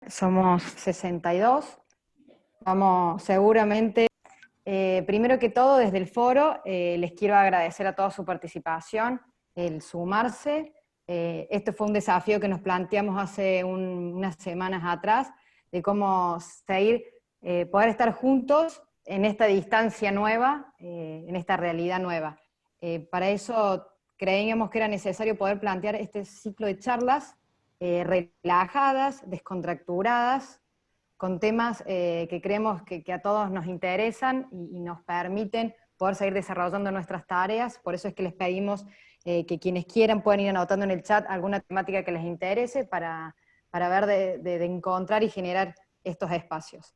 Somos 62. Vamos, seguramente, primero que todo, desde el foro, les quiero agradecer a toda su participación, el sumarse. Esto fue un desafío que nos planteamos hace unas semanas atrás, de cómo seguir, poder estar juntos en esta distancia nueva, en esta realidad nueva. Para eso creíamos que era necesario poder plantear este ciclo de charlas relajadas, descontracturadas, con temas que creemos que a todos nos interesan y nos permiten poder seguir desarrollando nuestras tareas. Por eso es que les pedimos que quienes quieran puedan ir anotando en el chat alguna temática que les interese para ver de encontrar y generar estos espacios.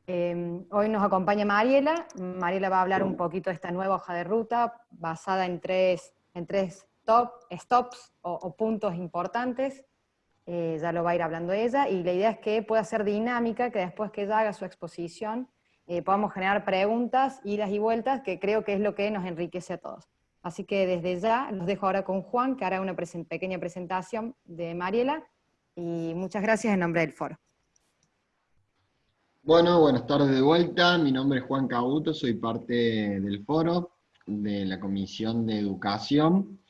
Hoy nos acompaña Mariela. Mariela va a hablar un poquito de esta nueva hoja de ruta basada en tres stops o puntos importantes. Ya lo va a ir hablando ella, y la idea es que pueda ser dinámica, que después que ella haga su exposición podamos generar preguntas, idas y vueltas, que creo que es lo que nos enriquece a todos. Así que desde ya los dejo ahora con Juan, que hará una pequeña presentación de Mariela, y muchas gracias en nombre del foro. Bueno, buenas tardes de vuelta. Mi nombre es Juan Cabuto, soy parte del foro de la Comisión de Educación.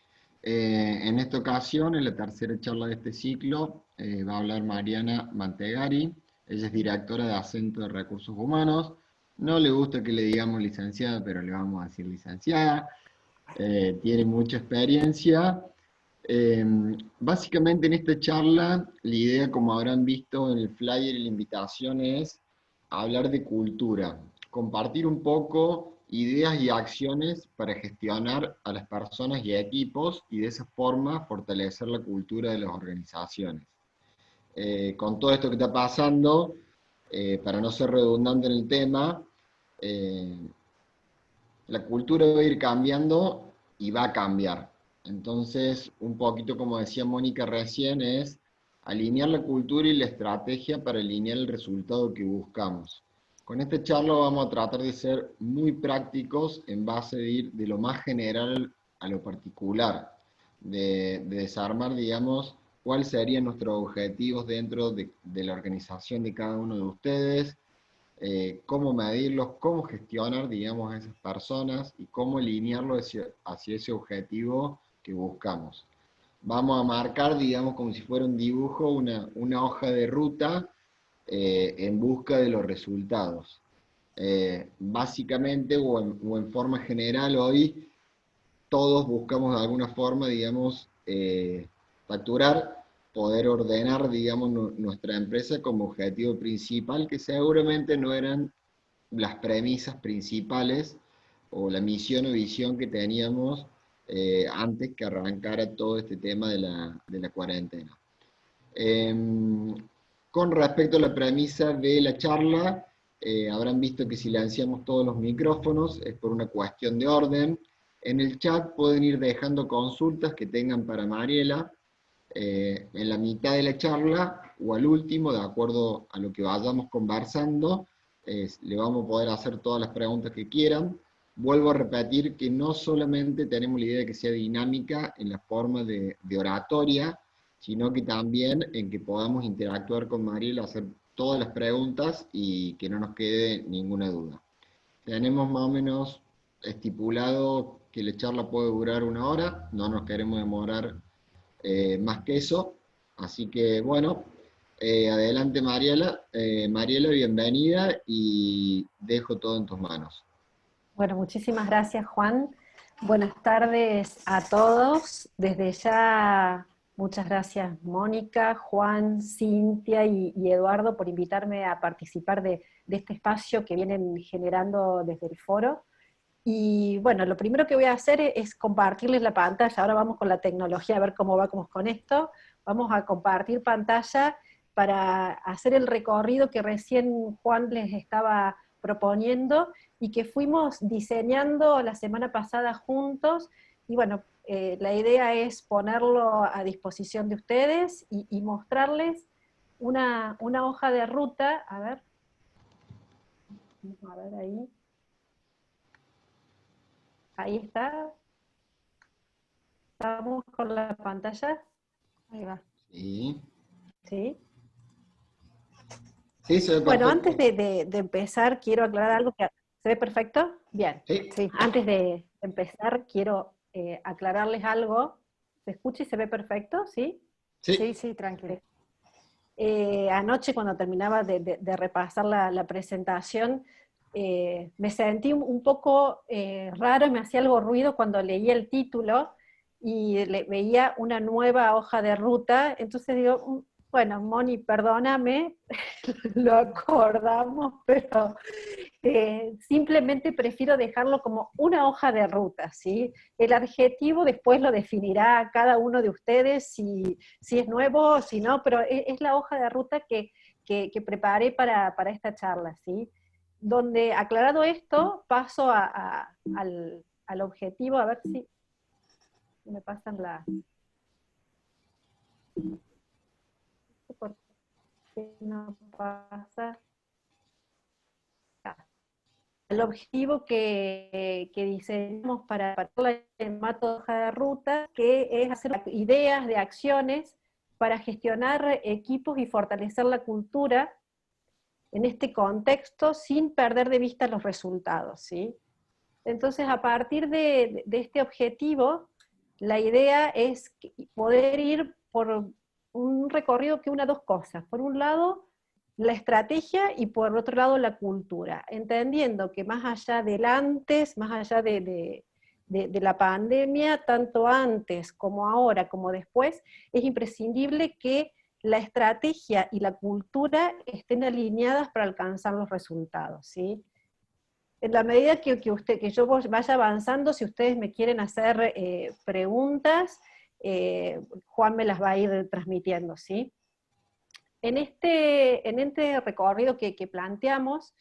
En esta ocasión, en la tercera charla de este ciclo, va a hablar Mariana Mantegari. Ella es directora de Acento de Recursos Humanos. No le gusta que le digamos licenciada, pero le vamos a decir licenciada. Tiene mucha experiencia. Eh, Básicamente en esta charla, la idea, como habrán visto en el flyer y la invitación, es hablar de cultura, compartir un poco ideas y acciones para gestionar a las personas y equipos y de esa forma fortalecer la cultura de las organizaciones. Con todo esto que está pasando, para no ser redundante en el tema, eh, la cultura va a ir cambiando y va a cambiar. Entonces, un poquito como decía Mónica recién, es alinear la cultura y la estrategia para alinear el resultado que buscamos. Con esta charla vamos a tratar de ser muy prácticos en base de ir de lo más general a lo particular, de desarmar, digamos, cuáles serían nuestros objetivos dentro de la organización de cada uno de ustedes, cómo medirlos, cómo gestionar, digamos, a esas personas y cómo alinearlo hacia ese objetivo que buscamos. Vamos a marcar, digamos, como si fuera un dibujo, una hoja de ruta en busca de los resultados. Básicamente, o en forma general, hoy todos buscamos de alguna forma, digamos, facturar, poder ordenar, digamos, nuestra empresa como objetivo principal, que seguramente no eran las premisas principales o la misión o visión que teníamos antes que arrancara todo este tema de la cuarentena. Con respecto a la premisa de la charla, habrán visto que silenciamos todos los micrófonos, es por una cuestión de orden. En el chat pueden ir dejando consultas que tengan para Mariela en la mitad de la charla o al último, de acuerdo a lo que vayamos conversando, le vamos a poder hacer todas las preguntas que quieran. Vuelvo a repetir que no solamente tenemos la idea de que sea dinámica en la forma de oratoria, sino que también en que podamos interactuar con Mariela, hacer todas las preguntas y que no nos quede ninguna duda. Tenemos más o menos estipulado que la charla puede durar 1 hora, no nos queremos demorar más que eso, así que bueno, adelante Mariela, Mariela, bienvenida y dejo todo en tus manos. Bueno, muchísimas gracias, Juan. Buenas tardes a todos. Desde ya, muchas gracias, Mónica, Juan, Cintia y Eduardo, por invitarme a participar de este espacio que vienen generando desde el foro. Y bueno, lo primero que voy a hacer es compartirles la pantalla. Ahora vamos con la tecnología a ver cómo vamos con esto. Vamos a compartir pantalla para hacer el recorrido que recién Juan les estaba proponiendo y que fuimos diseñando la semana pasada juntos. Y bueno, la idea es ponerlo a disposición de ustedes y mostrarles una hoja de ruta. A ver ahí. Ahí está. Estamos con la pantalla. Ahí va. Sí. ¿Sí? Sí, se ve Bueno, perfecto. antes de empezar, quiero aclarar algo que... ¿Se ve perfecto? Bien. Sí, Sí, Antes de empezar, quiero aclararles algo. ¿Se escucha y se ve perfecto? ¿Sí? sí, sí. sí, tranquilo. Anoche cuando terminaba de repasar la presentación, me sentí un poco raro, me hacía algo ruido cuando leí el título y veía una nueva hoja de ruta, entonces digo, bueno, Moni, perdóname, lo acordamos, pero simplemente prefiero dejarlo como una hoja de ruta, ¿sí? El adjetivo después lo definirá cada uno de ustedes, si es nuevo o si no, pero es la hoja de ruta que preparé para esta charla, ¿sí? Donde, aclarado esto, paso al objetivo, a ver si me pasan la... ¿Por qué no pasa? El objetivo que diseñamos para el formato de hoja de ruta, que es hacer ideas de acciones para gestionar equipos y fortalecer la cultura en este contexto sin perder de vista los resultados, ¿sí? Entonces, a partir de este objetivo, la idea es poder ir por un recorrido que una dos cosas. Por un lado, la estrategia y por otro lado la cultura, entendiendo que más allá del antes, más allá de la pandemia, tanto antes como ahora, como después, es imprescindible que la estrategia y la cultura estén alineadas para alcanzar los resultados, ¿sí? En la medida que yo vaya avanzando, si ustedes me quieren hacer preguntas, Juan me las va a ir transmitiendo, ¿sí? En este recorrido que planteamos,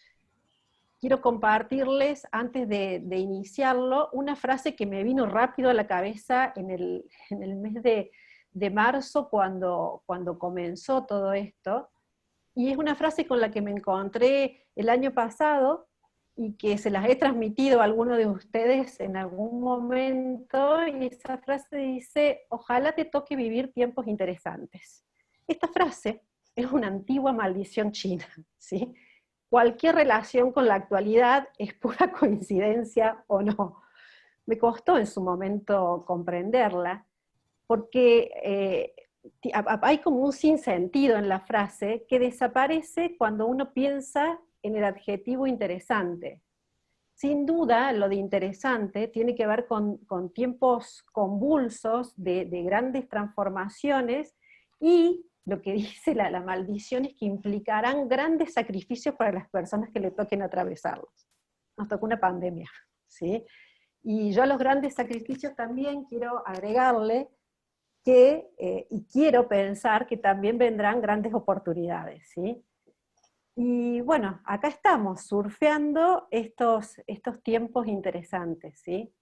quiero compartirles, antes de iniciarlo, una frase que me vino rápido a la cabeza en el mes de marzo, cuando comenzó todo esto, y es una frase con la que me encontré el año pasado, y que se las he transmitido a alguno de ustedes en algún momento, y esa frase dice: ojalá te toque vivir tiempos interesantes. Esta frase es una antigua maldición china, ¿sí? Cualquier relación con la actualidad es pura coincidencia o no. Me costó en su momento comprenderla, porque hay como un sinsentido en la frase que desaparece cuando uno piensa en el adjetivo interesante. Sin duda, lo de interesante tiene que ver con tiempos convulsos de grandes transformaciones, y lo que dice la maldición es que implicarán grandes sacrificios para las personas que le toquen atravesarlos. Nos tocó una pandemia, ¿sí? Y yo a los grandes sacrificios también quiero agregarle y quiero pensar que también vendrán grandes oportunidades, ¿sí? Y bueno, acá estamos, surfeando estos tiempos interesantes, ¿sí?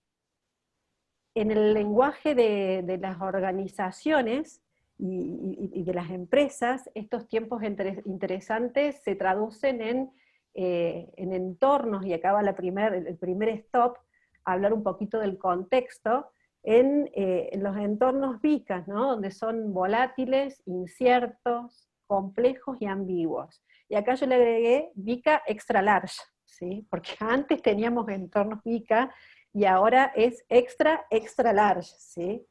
En el lenguaje de las organizaciones y de las empresas, estos tiempos interesantes se traducen en entornos, y acaba el primer stop, hablar un poquito del contexto, en los entornos VICA, ¿no? Donde son volátiles, inciertos, complejos y ambiguos. Y acá yo le agregué VICA extra large, ¿sí? Porque antes teníamos entornos VICA y ahora es extra large, ¿sí?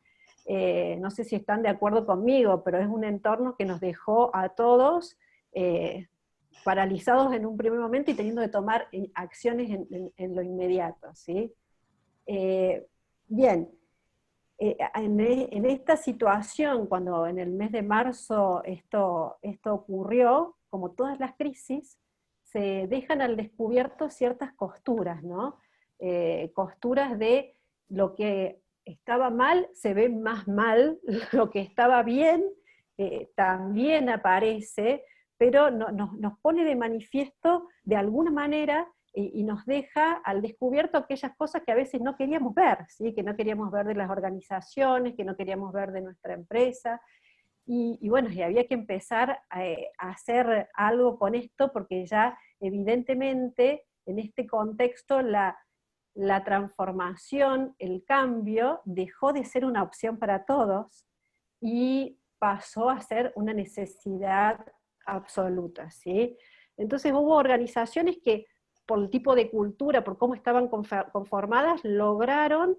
No sé si están de acuerdo conmigo, pero es un entorno que nos dejó a todos paralizados en un primer momento y teniendo que tomar acciones en lo inmediato, ¿sí? Bien, en esta situación, cuando en el mes de marzo esto ocurrió, como todas las crisis, se dejan al descubierto ciertas costuras, ¿no? Costuras de lo que estaba mal se ve más mal, lo que estaba bien también aparece, pero nos pone de manifiesto de alguna manera y nos deja al descubierto aquellas cosas que a veces no queríamos ver, ¿sí? Que no queríamos ver de las organizaciones, que no queríamos ver de nuestra empresa, y bueno, y había que empezar a hacer algo con esto, porque ya evidentemente en este contexto la transformación, el cambio, dejó de ser una opción para todos y pasó a ser una necesidad absoluta, ¿sí? Entonces hubo organizaciones que, por el tipo de cultura, por cómo estaban conformadas, lograron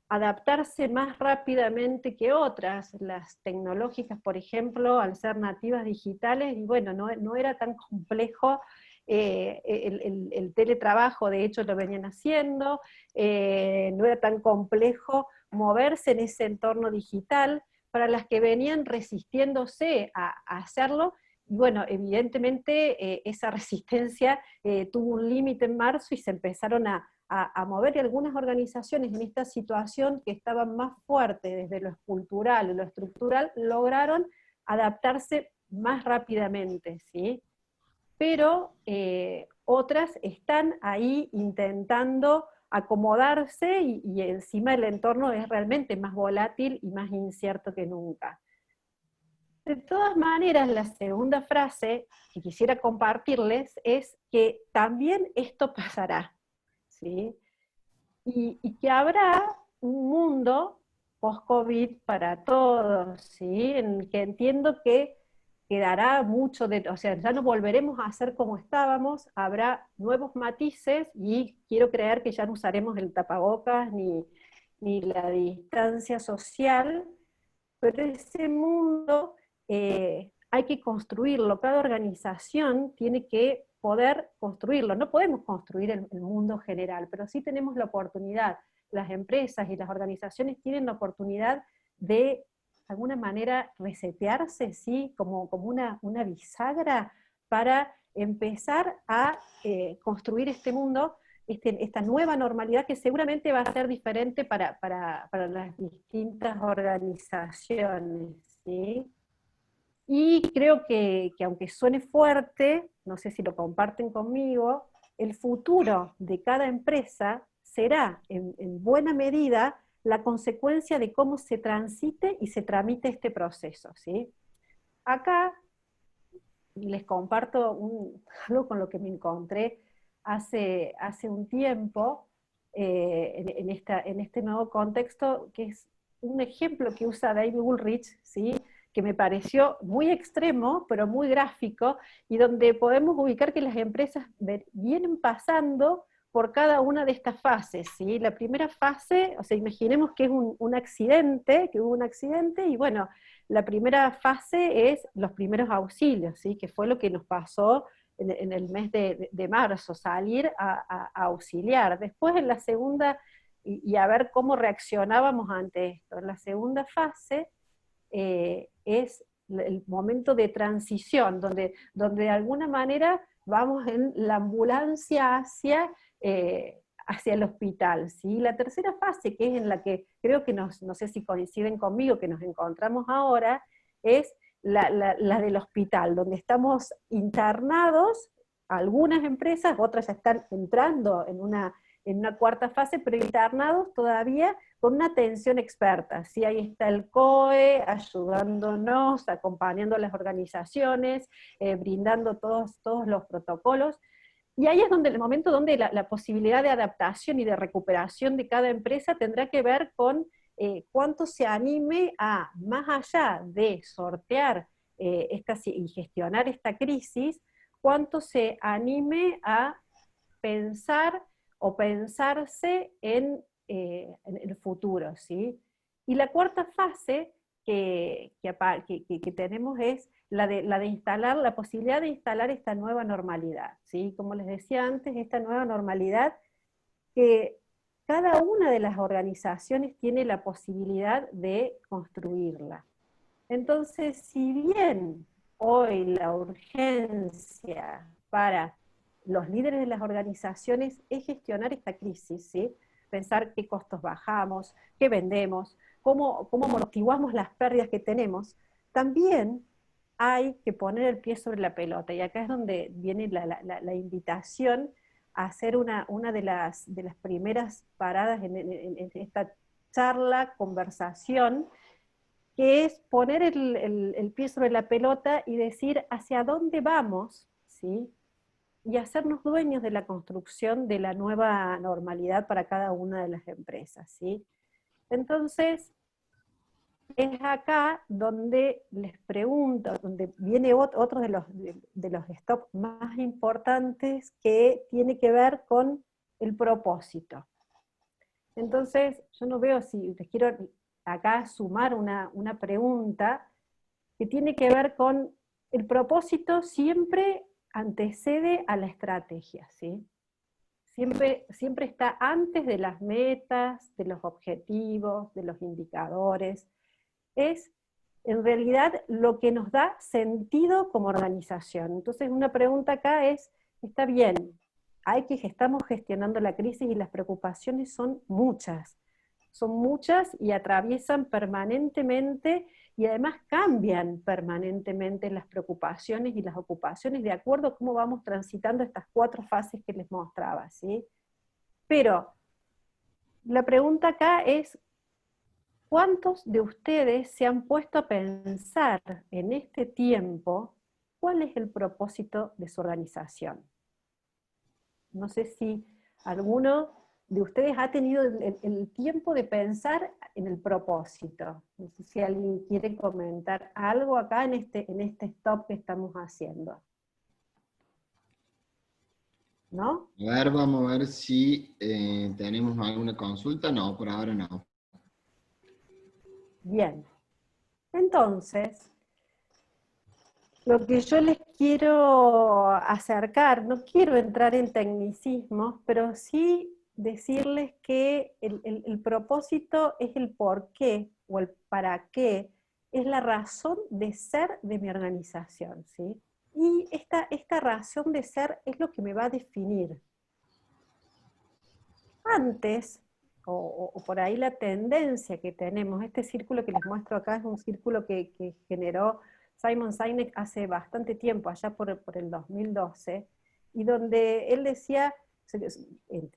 adaptarse más rápidamente que otras. Las tecnológicas, por ejemplo, al ser nativas digitales, y bueno, no era tan complejo el teletrabajo, de hecho lo venían haciendo, no era tan complejo moverse en ese entorno digital. Para las que venían resistiéndose a hacerlo, y bueno, evidentemente esa resistencia tuvo un límite en marzo y se empezaron a mover, y algunas organizaciones en esta situación que estaban más fuertes desde lo cultural y lo estructural, lograron adaptarse más rápidamente, ¿sí? Pero otras están ahí intentando acomodarse y encima el entorno es realmente más volátil y más incierto que nunca. De todas maneras, la segunda frase que quisiera compartirles es que también esto pasará, ¿sí? Y que habrá un mundo post-COVID para todos, ¿sí? En el que entiendo que quedará mucho de, o sea, ya no volveremos a ser como estábamos, habrá nuevos matices y quiero creer que ya no usaremos el tapabocas ni la distancia social, pero ese mundo hay que construirlo, cada organización tiene que poder construirlo, no podemos construir el mundo general, pero sí tenemos la oportunidad, las empresas y las organizaciones tienen la oportunidad de alguna manera resetearse, ¿sí? Como una bisagra para empezar a construir este mundo, esta nueva normalidad que seguramente va a ser diferente para las distintas organizaciones, ¿sí? Y creo que aunque suene fuerte, no sé si lo comparten conmigo, el futuro de cada empresa será en buena medida la consecuencia de cómo se transite y se tramite este proceso, ¿sí? Acá les comparto algo con lo que me encontré hace un tiempo en este nuevo contexto, que es un ejemplo que usa David Woolrich, ¿sí? Que me pareció muy extremo, pero muy gráfico, y donde podemos ubicar que las empresas vienen pasando por cada una de estas fases, ¿sí? La primera fase, o sea, imaginemos que es un accidente, que hubo un accidente, y bueno, la primera fase es los primeros auxilios, ¿sí? Que fue lo que nos pasó en el mes de marzo, salir a auxiliar. Después en la segunda, y a ver cómo reaccionábamos ante esto. En la segunda fase es el momento de transición, donde de alguna manera vamos en la ambulancia hacia el hospital, ¿sí? La tercera fase, que es en la que creo que no sé si coinciden conmigo, que nos encontramos ahora, es la del hospital, donde estamos internados, algunas empresas, otras ya están entrando en una cuarta fase, pero internados todavía con una atención experta, ¿sí? Ahí está el COE ayudándonos, acompañando a las organizaciones, brindando todos los protocolos, y ahí es donde el momento donde la posibilidad de adaptación y de recuperación de cada empresa tendrá que ver con cuánto se anime a, más allá de sortear y gestionar esta crisis, cuánto se anime a pensar o pensarse en el futuro, ¿sí? Y la cuarta fase que tenemos es la de instalar, la posibilidad de instalar esta nueva normalidad, ¿sí? Como les decía antes, esta nueva normalidad que cada una de las organizaciones tiene la posibilidad de construirla. Entonces, si bien hoy la urgencia para los líderes de las organizaciones es gestionar esta crisis, ¿sí? Pensar qué costos bajamos, qué vendemos, cómo amortiguamos las pérdidas que tenemos, también hay que poner el pie sobre la pelota, y acá es donde viene la invitación a hacer una de las primeras paradas en esta charla, conversación, que es poner el pie sobre la pelota y decir hacia dónde vamos, ¿sí? Y hacernos dueños de la construcción de la nueva normalidad para cada una de las empresas, ¿sí? Entonces, es acá donde les pregunto, donde viene otro de los stops más importantes, que tiene que ver con el propósito. Entonces, yo no veo si les quiero acá sumar una pregunta que tiene que ver con el propósito. Siempre antecede a la estrategia, ¿sí? Siempre está antes de las metas, de los objetivos, de los indicadores. Es en realidad lo que nos da sentido como organización. Entonces una pregunta acá es, está bien, estamos gestionando la crisis y las preocupaciones son muchas y atraviesan permanentemente y además cambian permanentemente las preocupaciones y las ocupaciones de acuerdo a cómo vamos transitando estas 4 fases que les mostraba, ¿sí? Pero la pregunta acá es, ¿cuántos de ustedes se han puesto a pensar en este tiempo cuál es el propósito de su organización? No sé si alguno de ustedes ha tenido el tiempo de pensar en el propósito. No sé si alguien quiere comentar algo acá en este stop que estamos haciendo. ¿No? A ver, vamos a ver si tenemos alguna consulta. No, por ahora no. Bien. Entonces, lo que yo les quiero acercar, no quiero entrar en tecnicismos, pero sí decirles que el propósito es el por qué, o el para qué, es la razón de ser de mi organización, ¿sí? Y esta razón de ser es lo que me va a definir. Antes, o por ahí la tendencia que tenemos, este círculo que les muestro acá es un círculo que generó Simon Sinek hace bastante tiempo, allá por el 2012, y donde él decía,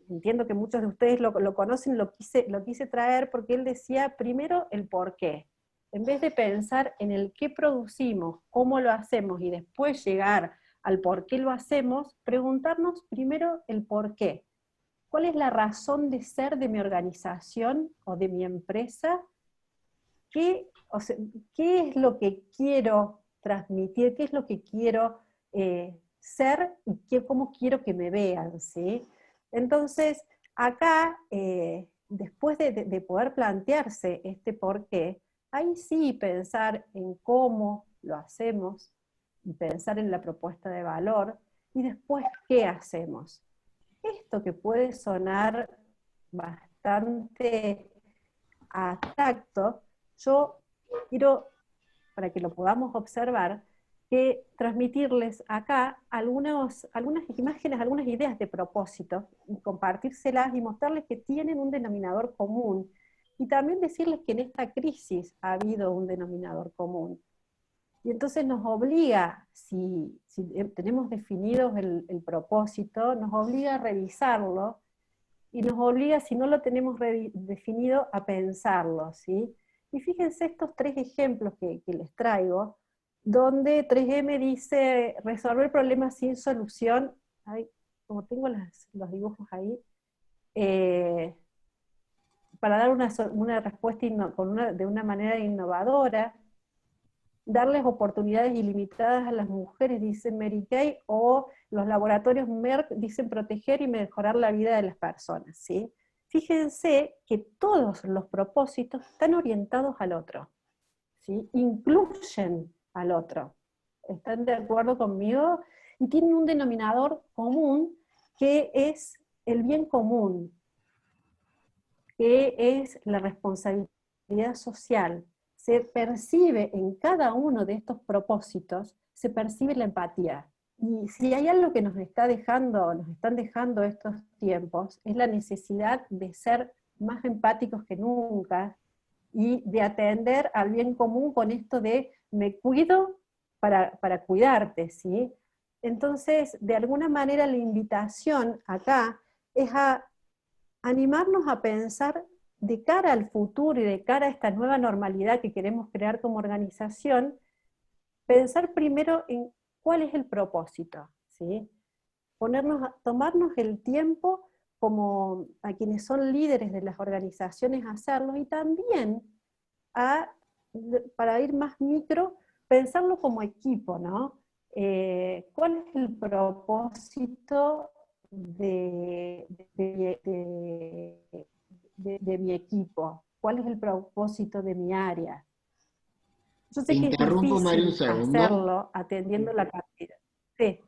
entiendo que muchos de ustedes lo conocen, lo quise traer porque él decía primero el por qué. En vez de pensar en el qué producimos, cómo lo hacemos y después llegar al por qué lo hacemos, preguntarnos primero el por qué. ¿Cuál es la razón de ser de mi organización o de mi empresa? ¿Qué es lo que quiero transmitir? ¿Qué es lo que quiero ser? ¿Y cómo quiero que me vean? ¿Sí? Entonces, acá, después de poder plantearse este por qué, ahí sí pensar en cómo lo hacemos, y pensar en la propuesta de valor, y después qué hacemos. Esto que puede sonar bastante abstracto, yo quiero, para que lo podamos observar, que transmitirles acá algunas imágenes, algunas ideas de propósito, y compartírselas y mostrarles que tienen un denominador común, y también decirles que en esta crisis ha habido un denominador común. Y entonces nos obliga, si tenemos definidos el propósito, nos obliga a revisarlo, y nos obliga, si no lo tenemos definido, a pensarlo, ¿sí? Y fíjense estos 3 ejemplos que les traigo, donde 3M dice resolver problemas sin solución. Ay, como tengo los dibujos ahí, para dar una respuesta de una manera innovadora, darles oportunidades ilimitadas a las mujeres, dice Mary Kay, o los laboratorios Merck dicen proteger y mejorar la vida de las personas, ¿sí? Fíjense que todos los propósitos están orientados al otro, ¿sí? Incluyen al otro. ¿Están de acuerdo conmigo? Y tienen un denominador común, que es el bien común, que es la responsabilidad social. Se percibe en cada uno de estos propósitos, se percibe la empatía. Y si hay algo que nos están dejando estos tiempos, es la necesidad de ser más empáticos que nunca y de atender al bien común con esto de me cuido para cuidarte, ¿sí? Entonces, de alguna manera la invitación acá es a animarnos a pensar de cara al futuro y de cara a esta nueva normalidad que queremos crear como organización, pensar primero en cuál es el propósito, ¿sí? Tomarnos el tiempo como a quienes son líderes de las organizaciones a hacerlo, y también a para ir más micro, pensarlo como equipo, ¿no? ¿Cuál es el propósito de mi equipo? ¿Cuál es el propósito de mi área? Yo Te sé que es interrumpo, Mario, un difícil segundo, hacerlo atendiendo la cantidad. Sí.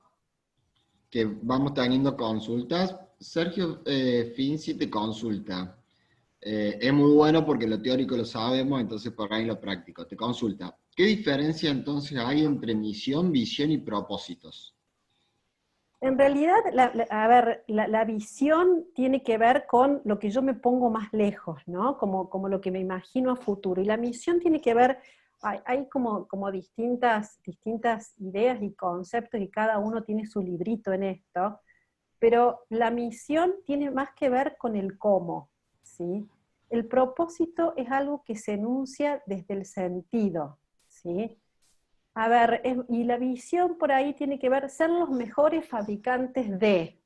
que vamos teniendo consultas. Sergio Finzi te consulta. Es muy bueno porque lo teórico lo sabemos, entonces por ahí lo práctico. Te consulta. ¿Qué diferencia entonces hay entre misión, visión y propósitos? En realidad, a ver, la visión tiene que ver con lo que yo me pongo más lejos, ¿no? Como lo que me imagino a futuro. Y la misión tiene que ver, hay como distintas ideas y conceptos y cada uno tiene su librito en esto, pero la misión tiene más que ver con el cómo, ¿sí? El propósito es algo que se enuncia desde el sentido, ¿sí? A ver, y la visión por ahí tiene que ver ser los mejores fabricantes de,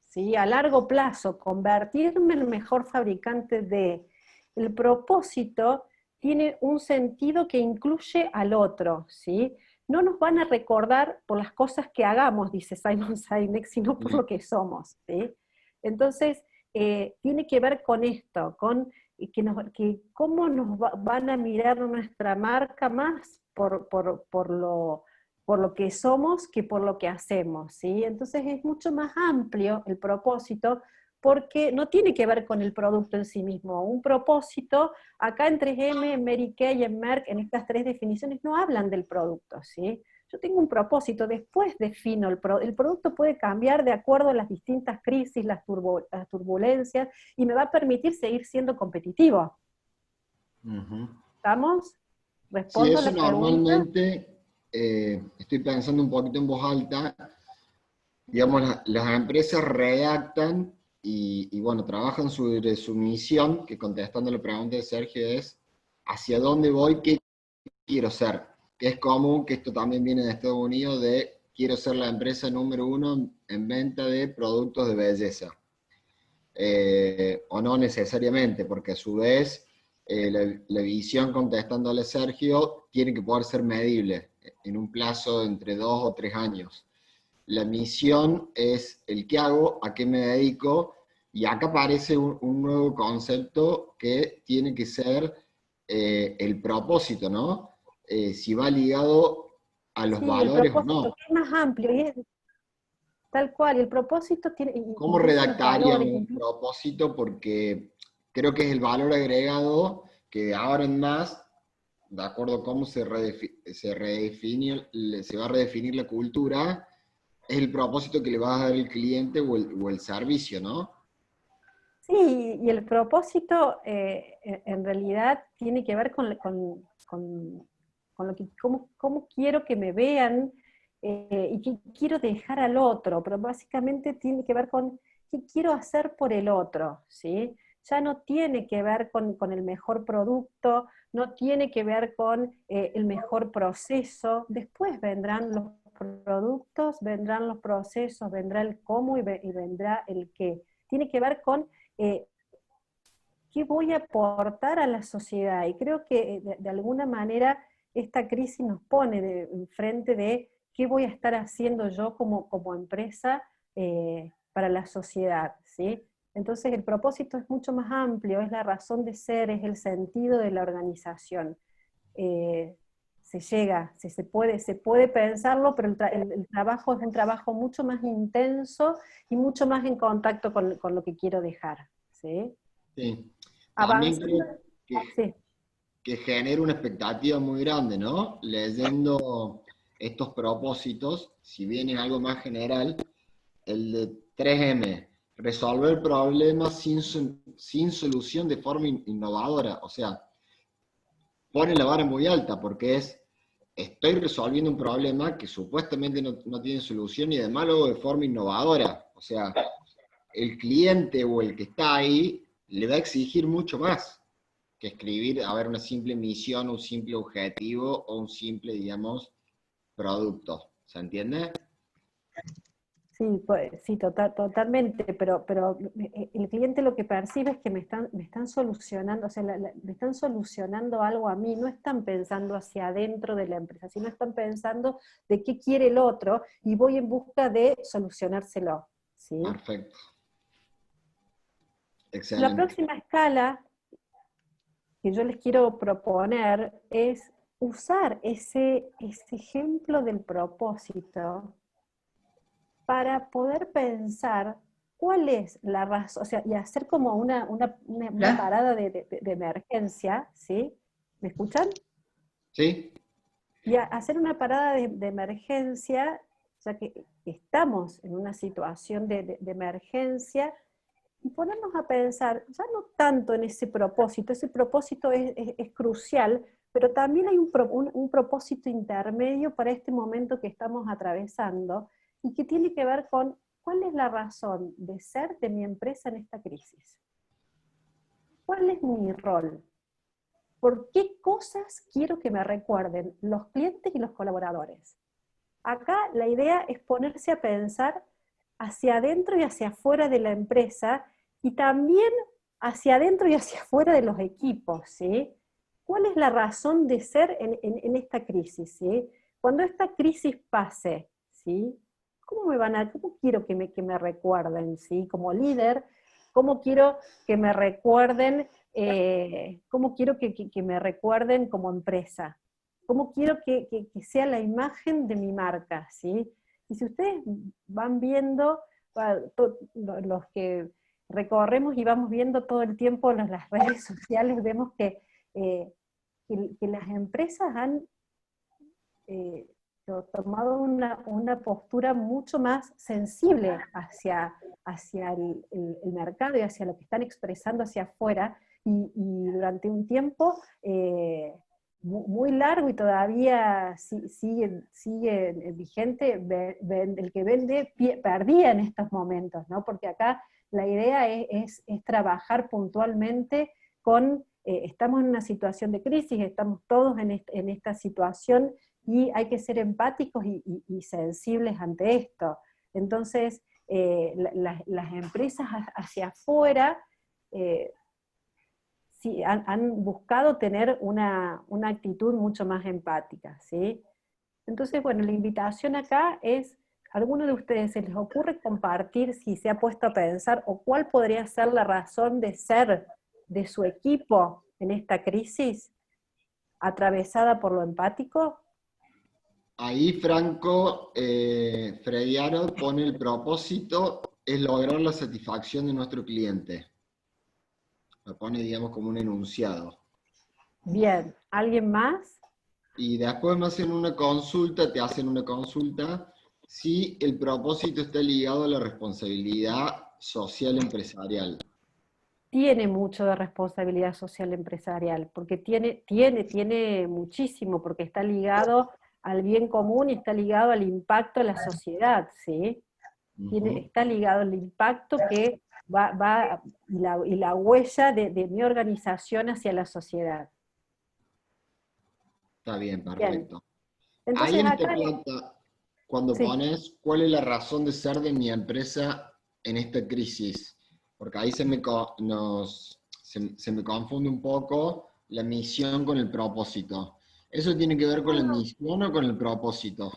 ¿sí? A largo plazo, convertirme en el mejor fabricante de. El propósito tiene un sentido que incluye al otro, ¿sí? No nos van a recordar por las cosas que hagamos, dice Simon Sinek, sino por lo que somos, ¿sí? Entonces, tiene que ver con esto, con que cómo van a mirar nuestra marca más por lo que somos que por lo que hacemos, ¿sí? Entonces es mucho más amplio el propósito porque no tiene que ver con el producto en sí mismo. Un propósito, acá en 3M, en Mary Kay, en Merck, en estas tres definiciones no hablan del producto, ¿sí? Yo tengo un propósito, después defino el producto puede cambiar de acuerdo a las distintas crisis, las turbulencias, y me va a permitir seguir siendo competitivo. Ujú. ¿Estamos? Sí, ¿Respondo a eso la pregunta? normalmente, estoy pensando un poquito en voz alta, digamos, las empresas redactan y, bueno, trabajan sobre su misión, que contestando la pregunta de Sergio es, ¿hacia dónde voy? ¿Qué quiero ser? Que es común, que esto también viene de Estados Unidos, de quiero ser la empresa número uno en venta de productos de belleza. O no necesariamente, porque a su vez la visión, contestándole a Sergio, tiene que poder ser medible en un plazo de entre 2 o 3 años. La misión es el qué hago, a qué me dedico, y acá aparece un nuevo concepto que tiene que ser el propósito, ¿no? Si va ligado a los Sí, el valores o propósito, no. que es más amplio, y es tal cual, y el propósito tiene, ¿Cómo incluye los valores, redactaríamos un propósito? Porque creo que es el valor agregado que de ahora en más, de acuerdo a cómo se va a redefinir la cultura, es el propósito que le vas a dar al cliente o el servicio, ¿no? sí, y el propósito en realidad tiene que ver con lo que, cómo quiero que me vean y qué quiero dejar al otro, pero básicamente tiene que ver con qué quiero hacer por el otro, ¿sí? Ya no tiene que ver con el mejor producto, no tiene que ver con el mejor proceso, después vendrán los productos, vendrán los procesos, vendrá el cómo y vendrá el qué. Tiene que ver con eh, qué voy a aportar a la sociedad. Y creo que de alguna manera esta crisis nos pone enfrente de qué voy a estar haciendo yo como empresa para la sociedad, ¿sí? Entonces el propósito es mucho más amplio, es la razón de ser, es el sentido de la organización. Eh, se puede pensarlo, pero el trabajo es un trabajo mucho más intenso y mucho más en contacto con lo que quiero dejar, ¿sí? Sí. También Avanzando, creo que, sí, que genera una expectativa muy grande, ¿no? Leyendo estos propósitos, si bien es algo más general, el de 3M, resolver problemas sin solución de forma innovadora. O sea, pone la vara muy alta porque estoy resolviendo un problema que supuestamente no tiene solución y además luego de forma innovadora. O sea, el cliente o el que está ahí le va a exigir mucho más que escribir, a ver, una simple misión, un simple objetivo o un simple, digamos, producto. ¿Se entiende? Sí, pues, sí, totalmente, pero el cliente lo que percibe es que me están solucionando, o sea, me están solucionando algo a mí, no están pensando hacia adentro de la empresa, sino están pensando de qué quiere el otro y voy en busca de solucionárselo, ¿sí? Perfecto. La Excelente. próxima escala que yo les quiero proponer es usar ese ejemplo del propósito para poder pensar cuál es la razón, o sea, y hacer como una ¿Ya? parada de emergencia, ¿sí? ¿Me escuchan? ¿Sí? Y hacer una parada de emergencia, ya que estamos en una situación de emergencia, y ponernos a pensar, ya no tanto en ese propósito es crucial, pero también hay un propósito intermedio para este momento que estamos atravesando y que tiene que ver con cuál es la razón de ser de mi empresa en esta crisis. ¿Cuál es mi rol? ¿Por qué cosas quiero que me recuerden los clientes y los colaboradores? Acá la idea es ponerse a pensar hacia adentro y hacia afuera de la empresa y también hacia adentro y hacia afuera de los equipos, ¿sí? ¿Cuál es la razón de ser en esta crisis, ¿sí? Cuando esta crisis pase, ¿sí? ¿Cómo quiero que me recuerden, ¿sí? Como líder, ¿cómo quiero que me recuerden, cómo quiero que me recuerden como empresa? ¿Cómo quiero que sea la imagen de mi marca? ¿Sí? Y si ustedes van viendo, los que recorremos y vamos viendo todo el tiempo en las redes sociales, vemos eh, que las empresas han eh, tomado una postura mucho más sensible hacia el mercado y hacia lo que están expresando hacia afuera, y durante un tiempo muy largo y todavía sigue vigente, el que vende perdía en estos momentos, ¿no? Porque acá la idea es trabajar puntualmente con, estamos en una situación de crisis, estamos todos en esta situación, y hay que ser empáticos y sensibles ante esto. Entonces, las empresas hacia afuera sí, han buscado tener una actitud mucho más empática, ¿sí? Entonces, bueno, la invitación acá es, ¿a alguno de ustedes se les ocurre compartir si se ha puesto a pensar o cuál podría ser la razón de ser de su equipo en esta crisis atravesada por lo empático? Ahí Franco Frediaro pone el propósito es lograr la satisfacción de nuestro cliente. Lo pone, digamos, como un enunciado. Bien, ¿alguien más? Y después me hacen una consulta, te hacen una consulta, si el propósito está ligado a la responsabilidad social empresarial. Tiene mucho de responsabilidad social empresarial, porque tiene muchísimo, porque está ligado al bien común y está ligado al impacto a la sociedad, ¿sí? Ujú. Está ligado al impacto que y la huella de mi organización hacia la sociedad. Está bien, Bien, perfecto. Ahí entonces en esta acá, planta, cuando sí. pones cuál es la razón de ser de mi empresa en esta crisis, porque ahí se me confunde un poco la misión con el propósito. ¿Eso tiene que ver con No, la no, misión o con el propósito?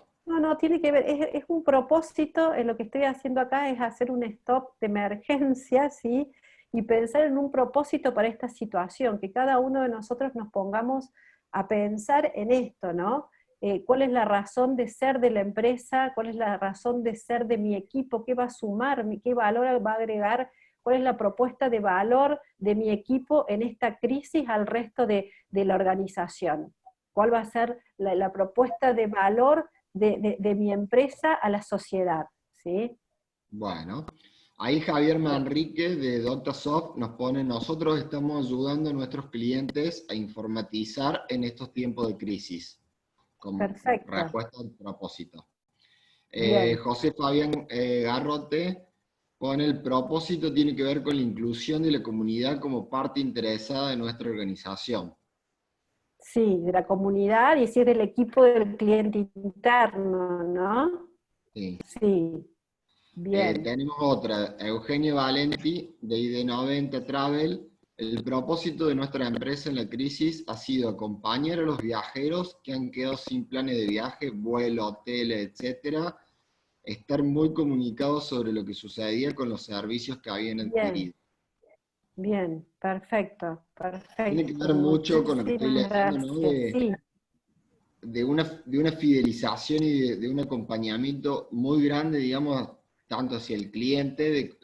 no, tiene que ver, es un propósito, lo que estoy haciendo acá es hacer un stop de emergencia, ¿sí? Y pensar en un propósito para esta situación, que cada uno de nosotros nos pongamos a pensar en esto, ¿no? ¿Cuál es la razón de ser de la empresa? ¿Cuál es la razón de ser de mi equipo? ¿Qué va a sumar? ¿Qué valor va a agregar? ¿Cuál es la propuesta de valor de mi equipo en esta crisis al resto de la organización? ¿Cuál va a ser la propuesta de valor de mi empresa a la sociedad? ¿Sí? Bueno, ahí Javier Manrique de DoctaSoft nos pone, nosotros estamos ayudando a nuestros clientes a informatizar en estos tiempos de crisis, como Perfecto. respuesta al propósito. Bien. José Fabián Garrote pone, el propósito tiene que ver con la inclusión de la comunidad como parte interesada de nuestra organización. Sí, de la comunidad y si es del equipo del cliente interno, ¿no? Sí. Sí. Bien, Tenemos otra, Eugenio Valenti, de ID90 Travel. El propósito de nuestra empresa en la crisis ha sido acompañar a los viajeros que han quedado sin planes de viaje, vuelo, hotel, etcétera, estar muy comunicados sobre lo que sucedía con los servicios que habían bien, adquirido. bien, perfecto, Tiene que perfecto, ver mucho con lo que estoy muchísimas leyendo, ¿no? gracias. Sí, De una fidelización y de un acompañamiento muy grande, digamos, tanto hacia el cliente,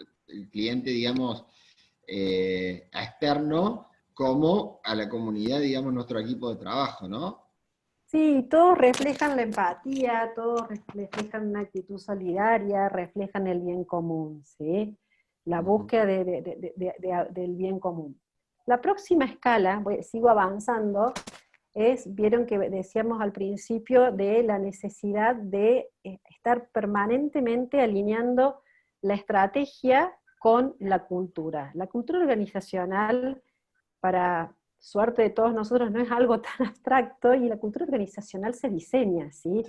digamos, externo, como a la comunidad, digamos, nuestro equipo de trabajo, ¿no? sí, todos reflejan la empatía, todos reflejan una actitud solidaria, reflejan el bien común, ¿sí? La Ujú. búsqueda del bien común. La próxima escala, sigo avanzando, vieron que decíamos al principio de la necesidad de estar permanentemente alineando la estrategia con la cultura. La cultura organizacional, para suerte de todos nosotros, no es algo tan abstracto, y la cultura organizacional se diseña, ¿sí?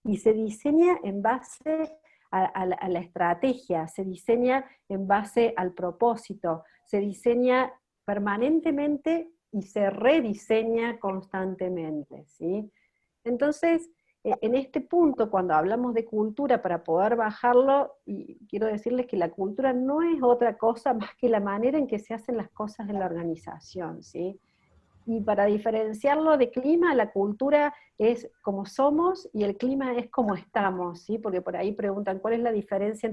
Y se diseña en base a la estrategia, se diseña en base al propósito, se diseña permanentemente y se rediseña constantemente, ¿sí? Entonces, en este punto, cuando hablamos de cultura, para poder bajarlo, y quiero decirles que la cultura no es otra cosa más que la manera en que se hacen las cosas en la organización, ¿sí? Y para diferenciarlo de clima, la cultura es como somos y el clima es como estamos, ¿sí? Porque por ahí preguntan cuál es la diferencia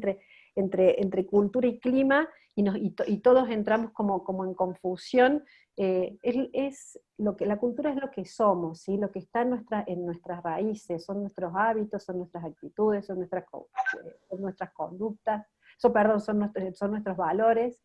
entre cultura y clima, y todos entramos como en confusión. Es lo que, la cultura es lo que somos, ¿sí? Lo que está en nuestras raíces, son nuestros hábitos, son nuestras actitudes, son nuestras conductas, perdón, son nuestros valores,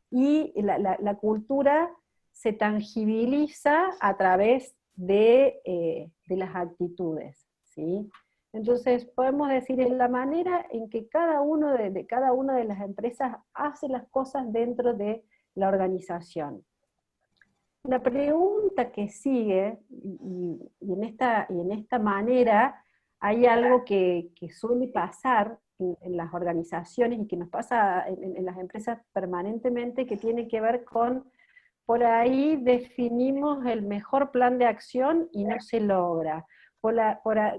y la cultura se tangibiliza a través de las actitudes, ¿sí? Entonces, podemos decir, es la manera en que cada una de las empresas hace las cosas dentro de la organización. La pregunta que sigue, y en esta manera, hay algo que suele pasar en las organizaciones y que nos pasa en las empresas permanentemente, que tiene que ver con, por ahí definimos el mejor plan de acción y no se logra.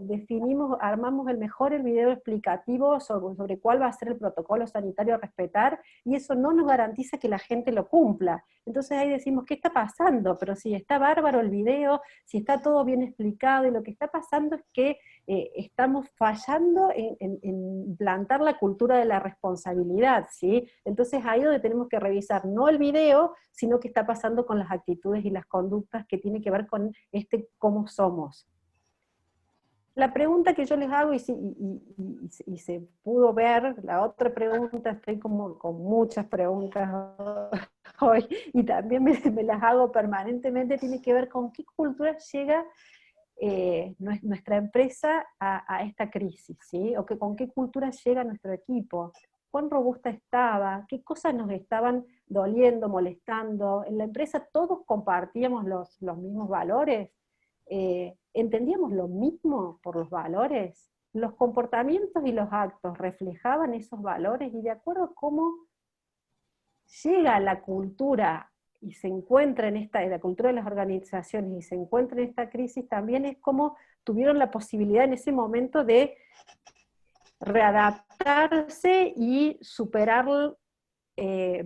Definimos, armamos el video explicativo sobre cuál va a ser el protocolo sanitario a respetar, y eso no nos garantiza que la gente lo cumpla. Entonces ahí decimos, ¿qué está pasando? Pero si está bárbaro el video, si está todo bien explicado, y lo que está pasando es que estamos fallando en plantar la cultura de la responsabilidad, ¿sí? Entonces ahí es donde tenemos que revisar no el video, sino qué está pasando con las actitudes y las conductas, que tiene que ver con cómo somos. La pregunta que yo les hago, y se pudo ver, la otra pregunta, estoy como con muchas preguntas hoy, y también me las hago permanentemente, tiene que ver con qué cultura llega nuestra empresa a esta crisis, ¿sí? O con qué cultura llega nuestro equipo, cuán robusta estaba, qué cosas nos estaban doliendo, molestando. En la empresa todos compartíamos los mismos valores, entendíamos lo mismo por los valores, los comportamientos y los actos reflejaban esos valores, y de acuerdo a cómo llega la cultura y se encuentra en la cultura de las organizaciones y se encuentra en esta crisis, también es como tuvieron la posibilidad en ese momento de readaptarse y superar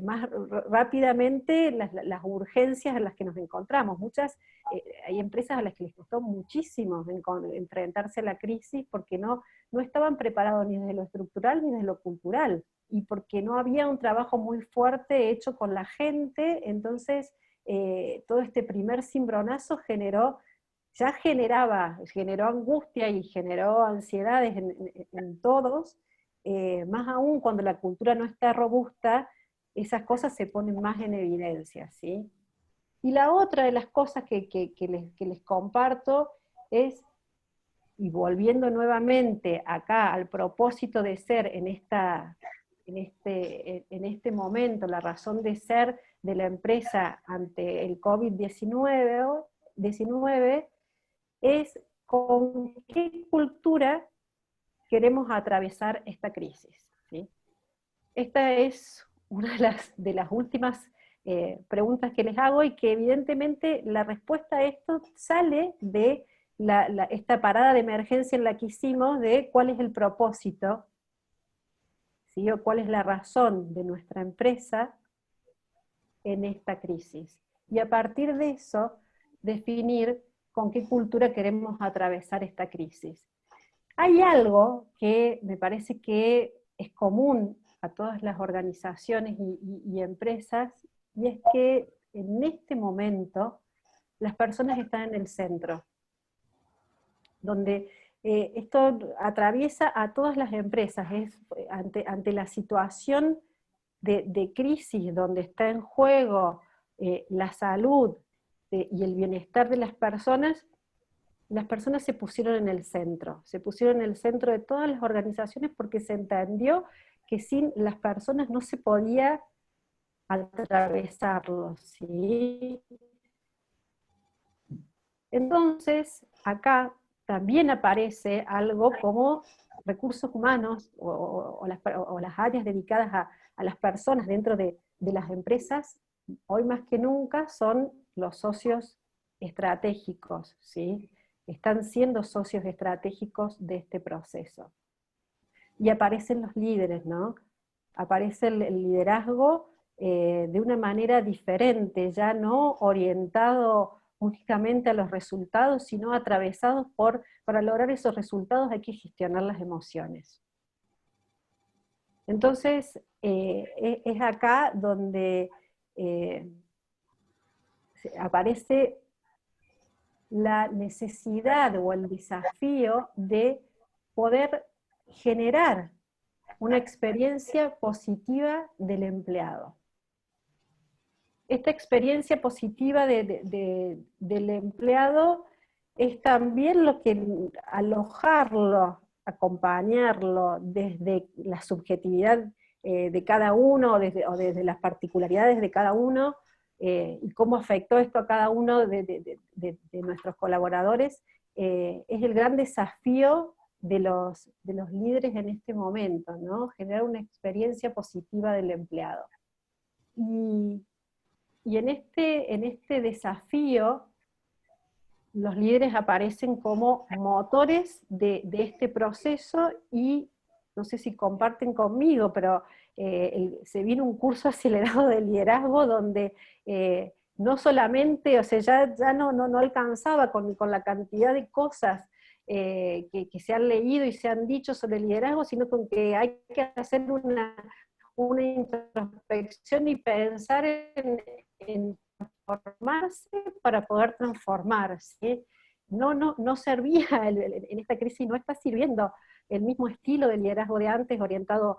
más rápidamente las urgencias en las que nos encontramos. Hay empresas a las que les costó muchísimo enfrentarse a la crisis, porque no estaban preparados ni desde lo estructural ni desde lo cultural, y porque no había un trabajo muy fuerte hecho con la gente. Entonces todo este primer cimbronazo generó angustia y generó ansiedades en todos, más aún cuando la cultura no está robusta, esas cosas se ponen más en evidencia, ¿sí? Y la otra de las cosas que les comparto es, y volviendo nuevamente acá al propósito de ser en este momento, la razón de ser de la empresa ante el COVID-19, es con qué cultura queremos atravesar esta crisis, ¿sí? esta es una de las últimas preguntas que les hago y que evidentemente la respuesta a esto sale de esta parada de emergencia en la que hicimos de cuál es el propósito, ¿sí? O cuál es la razón de nuestra empresa en esta crisis. Y a partir de eso, definir con qué cultura queremos atravesar esta crisis. Hay algo que me parece que es común a todas las organizaciones y empresas, y es que en este momento las personas están en el centro, donde esto atraviesa a todas las empresas, es ante la situación de crisis donde está en juego la salud y el bienestar de las personas se pusieron en el centro de todas las organizaciones porque se entendió que sin las personas no se podía atravesarlo, ¿sí? Entonces, acá también aparece algo como recursos humanos o las áreas dedicadas a las personas dentro de las empresas, hoy más que nunca son los socios estratégicos, ¿sí? Están siendo socios estratégicos de este proceso. Y aparecen los líderes, ¿no? Aparece el liderazgo de una manera diferente, ya no orientado únicamente a los resultados, sino atravesados para lograr esos resultados hay que gestionar las emociones. Entonces, es acá donde aparece la necesidad o el desafío de poder generar una experiencia positiva del empleado. Esta experiencia positiva del empleado es también lo que alojarlo, acompañarlo desde la subjetividad de cada uno, o desde las particularidades de cada uno, y cómo afectó esto a cada uno de nuestros colaboradores, es el gran desafío de los líderes en este momento, ¿no? Generar una experiencia positiva del empleado. Y en este desafío, los líderes aparecen como motores de este proceso y no sé si comparten conmigo, pero se viene un curso acelerado de liderazgo donde no solamente, o sea, ya no alcanzaba con la cantidad de cosas que se han leído y se han dicho sobre el liderazgo, sino con que hay que hacer una introspección y pensar en transformarse para poder transformarse. No servía, en esta crisis no está sirviendo el mismo estilo de liderazgo de antes, orientado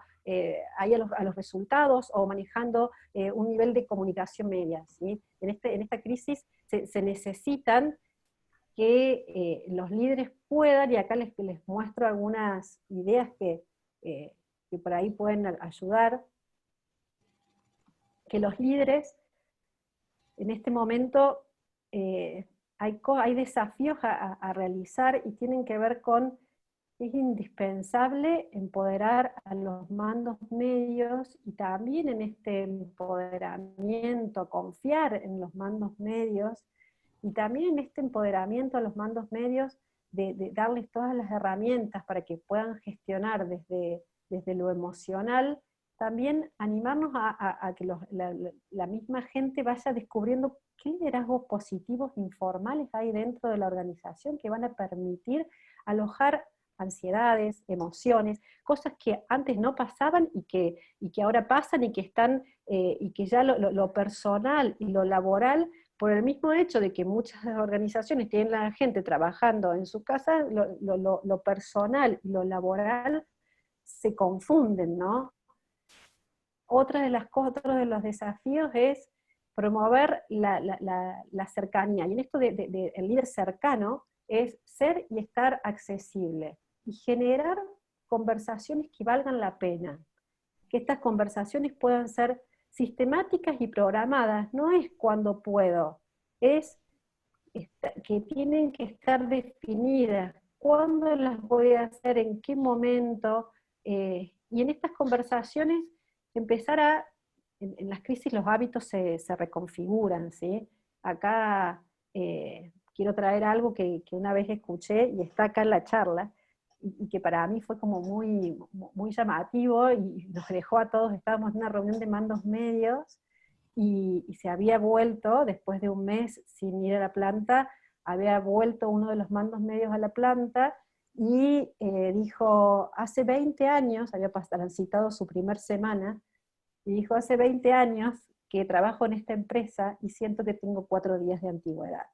ahí a los resultados o manejando un nivel de comunicación media, ¿sí? En esta crisis se necesitan que los líderes puedan, y acá les muestro algunas ideas que por ahí pueden ayudar, que los líderes en este momento hay desafíos a realizar y tienen que ver con, es indispensable empoderar a los mandos medios y también en este empoderamiento, confiar en los mandos medios y también en este empoderamiento a los mandos medios de darles todas las herramientas para que puedan gestionar desde lo emocional, también animarnos a que la misma gente vaya descubriendo qué liderazgos positivos informales hay dentro de la organización que van a permitir alojar ansiedades, emociones, cosas que antes no pasaban y que ahora pasan y que están, y que ya lo personal y lo laboral, por el mismo hecho de que muchas organizaciones tienen a la gente trabajando en su casa, lo personal y lo laboral se confunden, ¿no? Otro de los desafíos es promover la cercanía. Y en esto el líder cercano es ser y estar accesible. Y generar conversaciones que valgan la pena. Que estas conversaciones puedan ser sistemáticas y programadas. No es cuando puedo, es que tienen que estar definidas. ¿Cuándo las voy a hacer? ¿En qué momento? Y en estas conversaciones empezar en las crisis los hábitos se reconfiguran, ¿sí? Acá quiero traer algo que una vez escuché y está acá en la charla, y que para mí fue como muy llamativo y nos dejó a todos. Estábamos en una reunión de mandos medios y se había vuelto, después de un mes sin ir a la planta, había vuelto uno de los mandos medios a la planta y dijo, hace 20 años, había transitado su primer semana, y dijo, hace 20 años que trabajo en esta empresa y siento que tengo 4 días de antigüedad.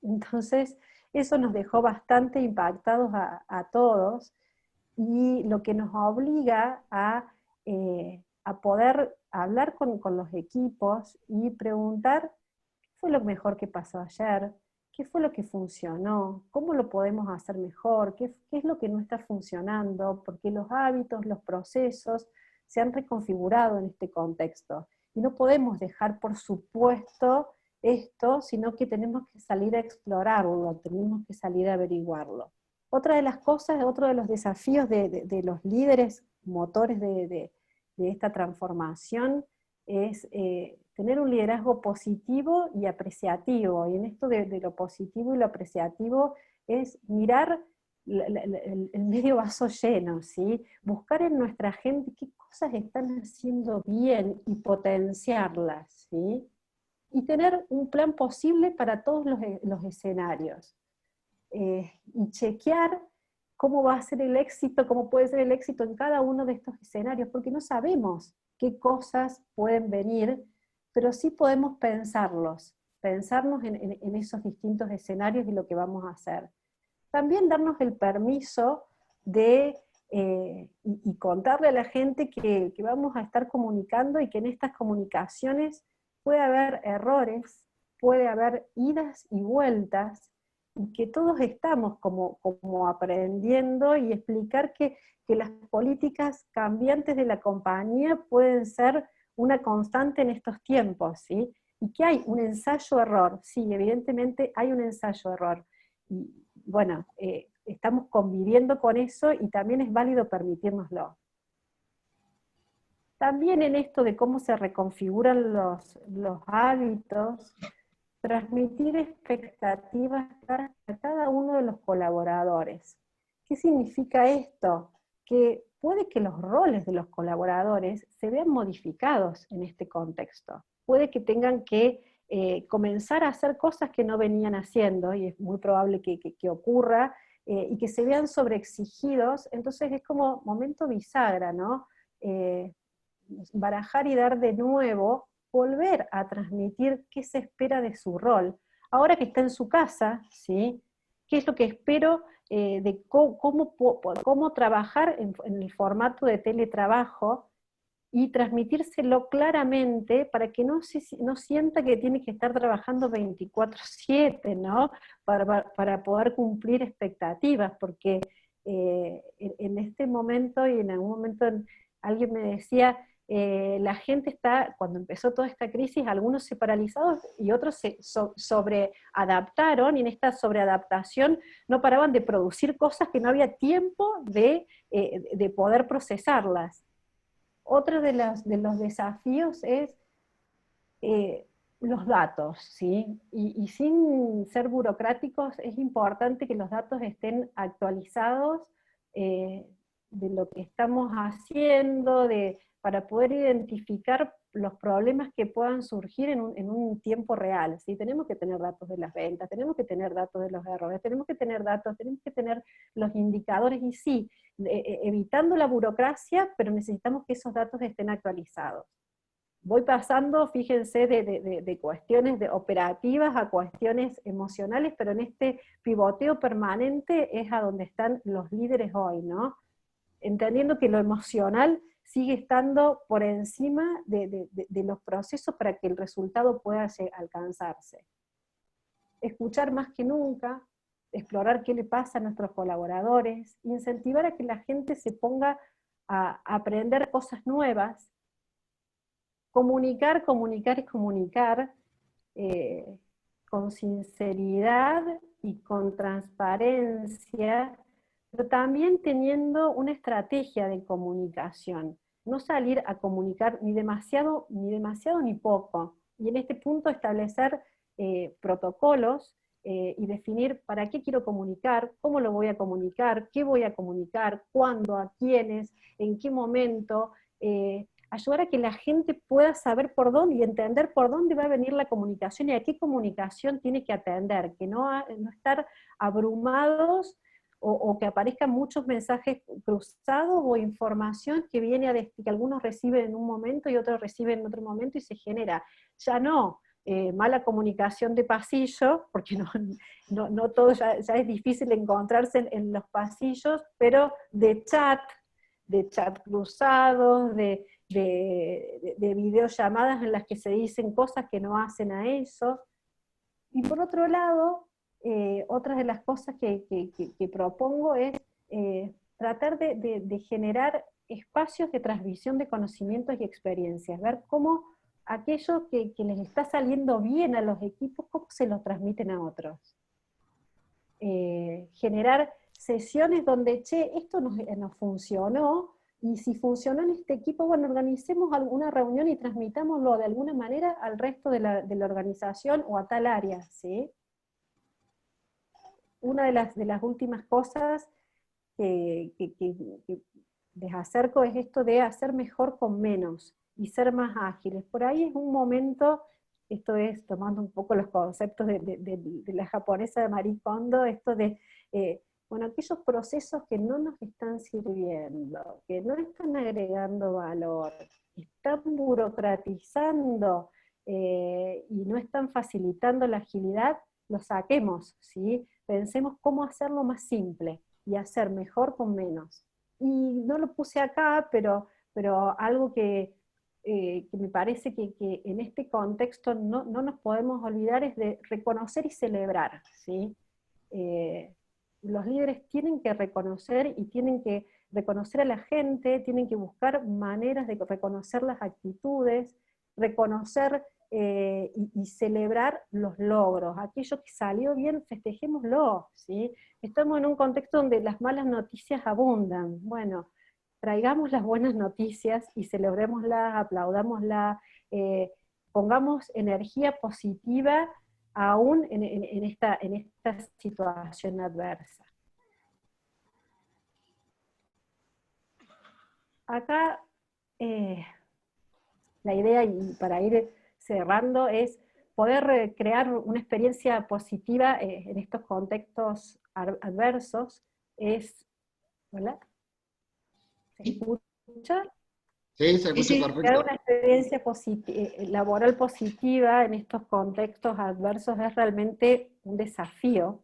Entonces, eso nos dejó bastante impactados a todos, y lo que nos obliga a poder hablar con los equipos y preguntar qué fue lo mejor que pasó ayer, qué fue lo que funcionó, cómo lo podemos hacer mejor, qué es lo que no está funcionando, porque los hábitos, los procesos se han reconfigurado en este contexto. Y no podemos dejar por supuesto esto, sino que tenemos que salir a explorarlo, tenemos que salir a averiguarlo. Otra de las cosas, otro de los desafíos de los líderes motores de esta transformación es tener un liderazgo positivo y apreciativo. Y en esto de lo positivo y lo apreciativo es mirar el medio vaso lleno, ¿sí? Buscar en nuestra gente qué cosas están haciendo bien y potenciarlas, ¿sí? Y tener un plan posible para todos los escenarios. Y chequear cómo va a ser el éxito, cómo puede ser el éxito en cada uno de estos escenarios, porque no sabemos qué cosas pueden venir, pero sí podemos pensarnos en esos distintos escenarios y lo que vamos a hacer. También darnos el permiso de y contarle a la gente que vamos a estar comunicando y que en estas comunicaciones puede haber errores, puede haber idas y vueltas, y que todos estamos como aprendiendo, y explicar que las políticas cambiantes de la compañía pueden ser una constante en estos tiempos, ¿sí? Y que hay un ensayo-error, sí, evidentemente hay un ensayo-error. Y bueno, estamos conviviendo con eso y también es válido permitírnoslo. También en esto de cómo se reconfiguran los hábitos, transmitir expectativas a cada uno de los colaboradores. ¿Qué significa esto? Que puede que los roles de los colaboradores se vean modificados en este contexto. Puede que tengan que comenzar a hacer cosas que no venían haciendo, y es muy probable que ocurra, y que se vean sobreexigidos. Entonces es como momento bisagra, ¿no? Barajar y dar de nuevo, volver a transmitir qué se espera de su rol. Ahora que está en su casa, ¿sí? ¿Qué es lo que espero de cómo trabajar en el formato de teletrabajo, y transmitírselo claramente para que no sienta que tiene que estar trabajando 24/7, ¿no? Para poder cumplir expectativas, porque en este momento, y en algún momento alguien me decía, la gente está, cuando empezó toda esta crisis, algunos se paralizaron y otros se sobreadaptaron, y en esta sobreadaptación no paraban de producir cosas que no había tiempo de poder procesarlas. Otro de los desafíos es los datos, ¿sí? Y sin ser burocráticos, es importante que los datos estén actualizados de lo que estamos haciendo, para poder identificar los problemas que puedan surgir en un tiempo real, ¿sí? Tenemos que tener datos de las ventas, tenemos que tener datos de los errores, tenemos que tener datos, tenemos que tener los indicadores, y sí, evitando la burocracia, pero necesitamos que esos datos estén actualizados. Voy pasando, fíjense, de cuestiones operativas a cuestiones emocionales, pero en este pivoteo permanente es a donde están los líderes hoy, ¿no? Entendiendo que lo emocional sigue estando por encima de los procesos para que el resultado pueda alcanzarse. Escuchar más que nunca, explorar qué le pasa a nuestros colaboradores, incentivar a que la gente se ponga a aprender cosas nuevas, comunicar y comunicar con sinceridad y con transparencia, pero también teniendo una estrategia de comunicación. no salir a comunicar ni demasiado ni poco. Y en este punto establecer protocolos y definir para qué quiero comunicar, cómo lo voy a comunicar, qué voy a comunicar, cuándo, a quiénes, en qué momento, ayudar a que la gente pueda saber por dónde y entender por dónde va a venir la comunicación y a qué comunicación tiene que atender, que no estar abrumados o que aparezcan muchos mensajes cruzados o información que viene que algunos reciben en un momento y otros reciben en otro momento y se genera. Ya no mala comunicación de pasillo, porque no todo ya es difícil encontrarse en los pasillos, pero de chat cruzados, de videollamadas en las que se dicen cosas que no hacen a eso. Y por otro lado, otra de las cosas que propongo es tratar de generar espacios de transmisión de conocimientos y experiencias, ver cómo aquello que les está saliendo bien a los equipos, cómo se lo transmiten a otros. Generar sesiones donde, che, esto nos funcionó, y si funcionó en este equipo, bueno, organicemos alguna reunión y transmitámoslo de alguna manera al resto de la organización o a tal área, ¿sí? Una de las últimas cosas que les acerco es esto de hacer mejor con menos y ser más ágiles. Por ahí es un momento, esto es tomando un poco los conceptos de la japonesa de Marie Kondo, esto de, bueno, aquellos procesos que no nos están sirviendo, que no están agregando valor, están burocratizando y no están facilitando la agilidad, lo saquemos, ¿sí? Pensemos cómo hacerlo más simple y hacer mejor con menos. Y no lo puse acá, pero algo que me parece que en este contexto no nos podemos olvidar es de reconocer y celebrar, ¿sí? Los líderes tienen que reconocer y tienen que reconocer a la gente, tienen que buscar maneras de reconocer las actitudes, reconocer y celebrar los logros. Aquello que salió bien, festejémoslo, ¿sí? Estamos en un contexto donde las malas noticias abundan. Bueno, traigamos las buenas noticias y celebrémoslas, aplaudámoslas, pongamos energía positiva aún en esta situación adversa. Acá la idea, y para ir cerrando, es poder crear una experiencia positiva en estos contextos adversos. ¿Hola? ¿Se escucha? Sí, se escucha Crear perfecto. una experiencia laboral positiva en estos contextos adversos es realmente un desafío,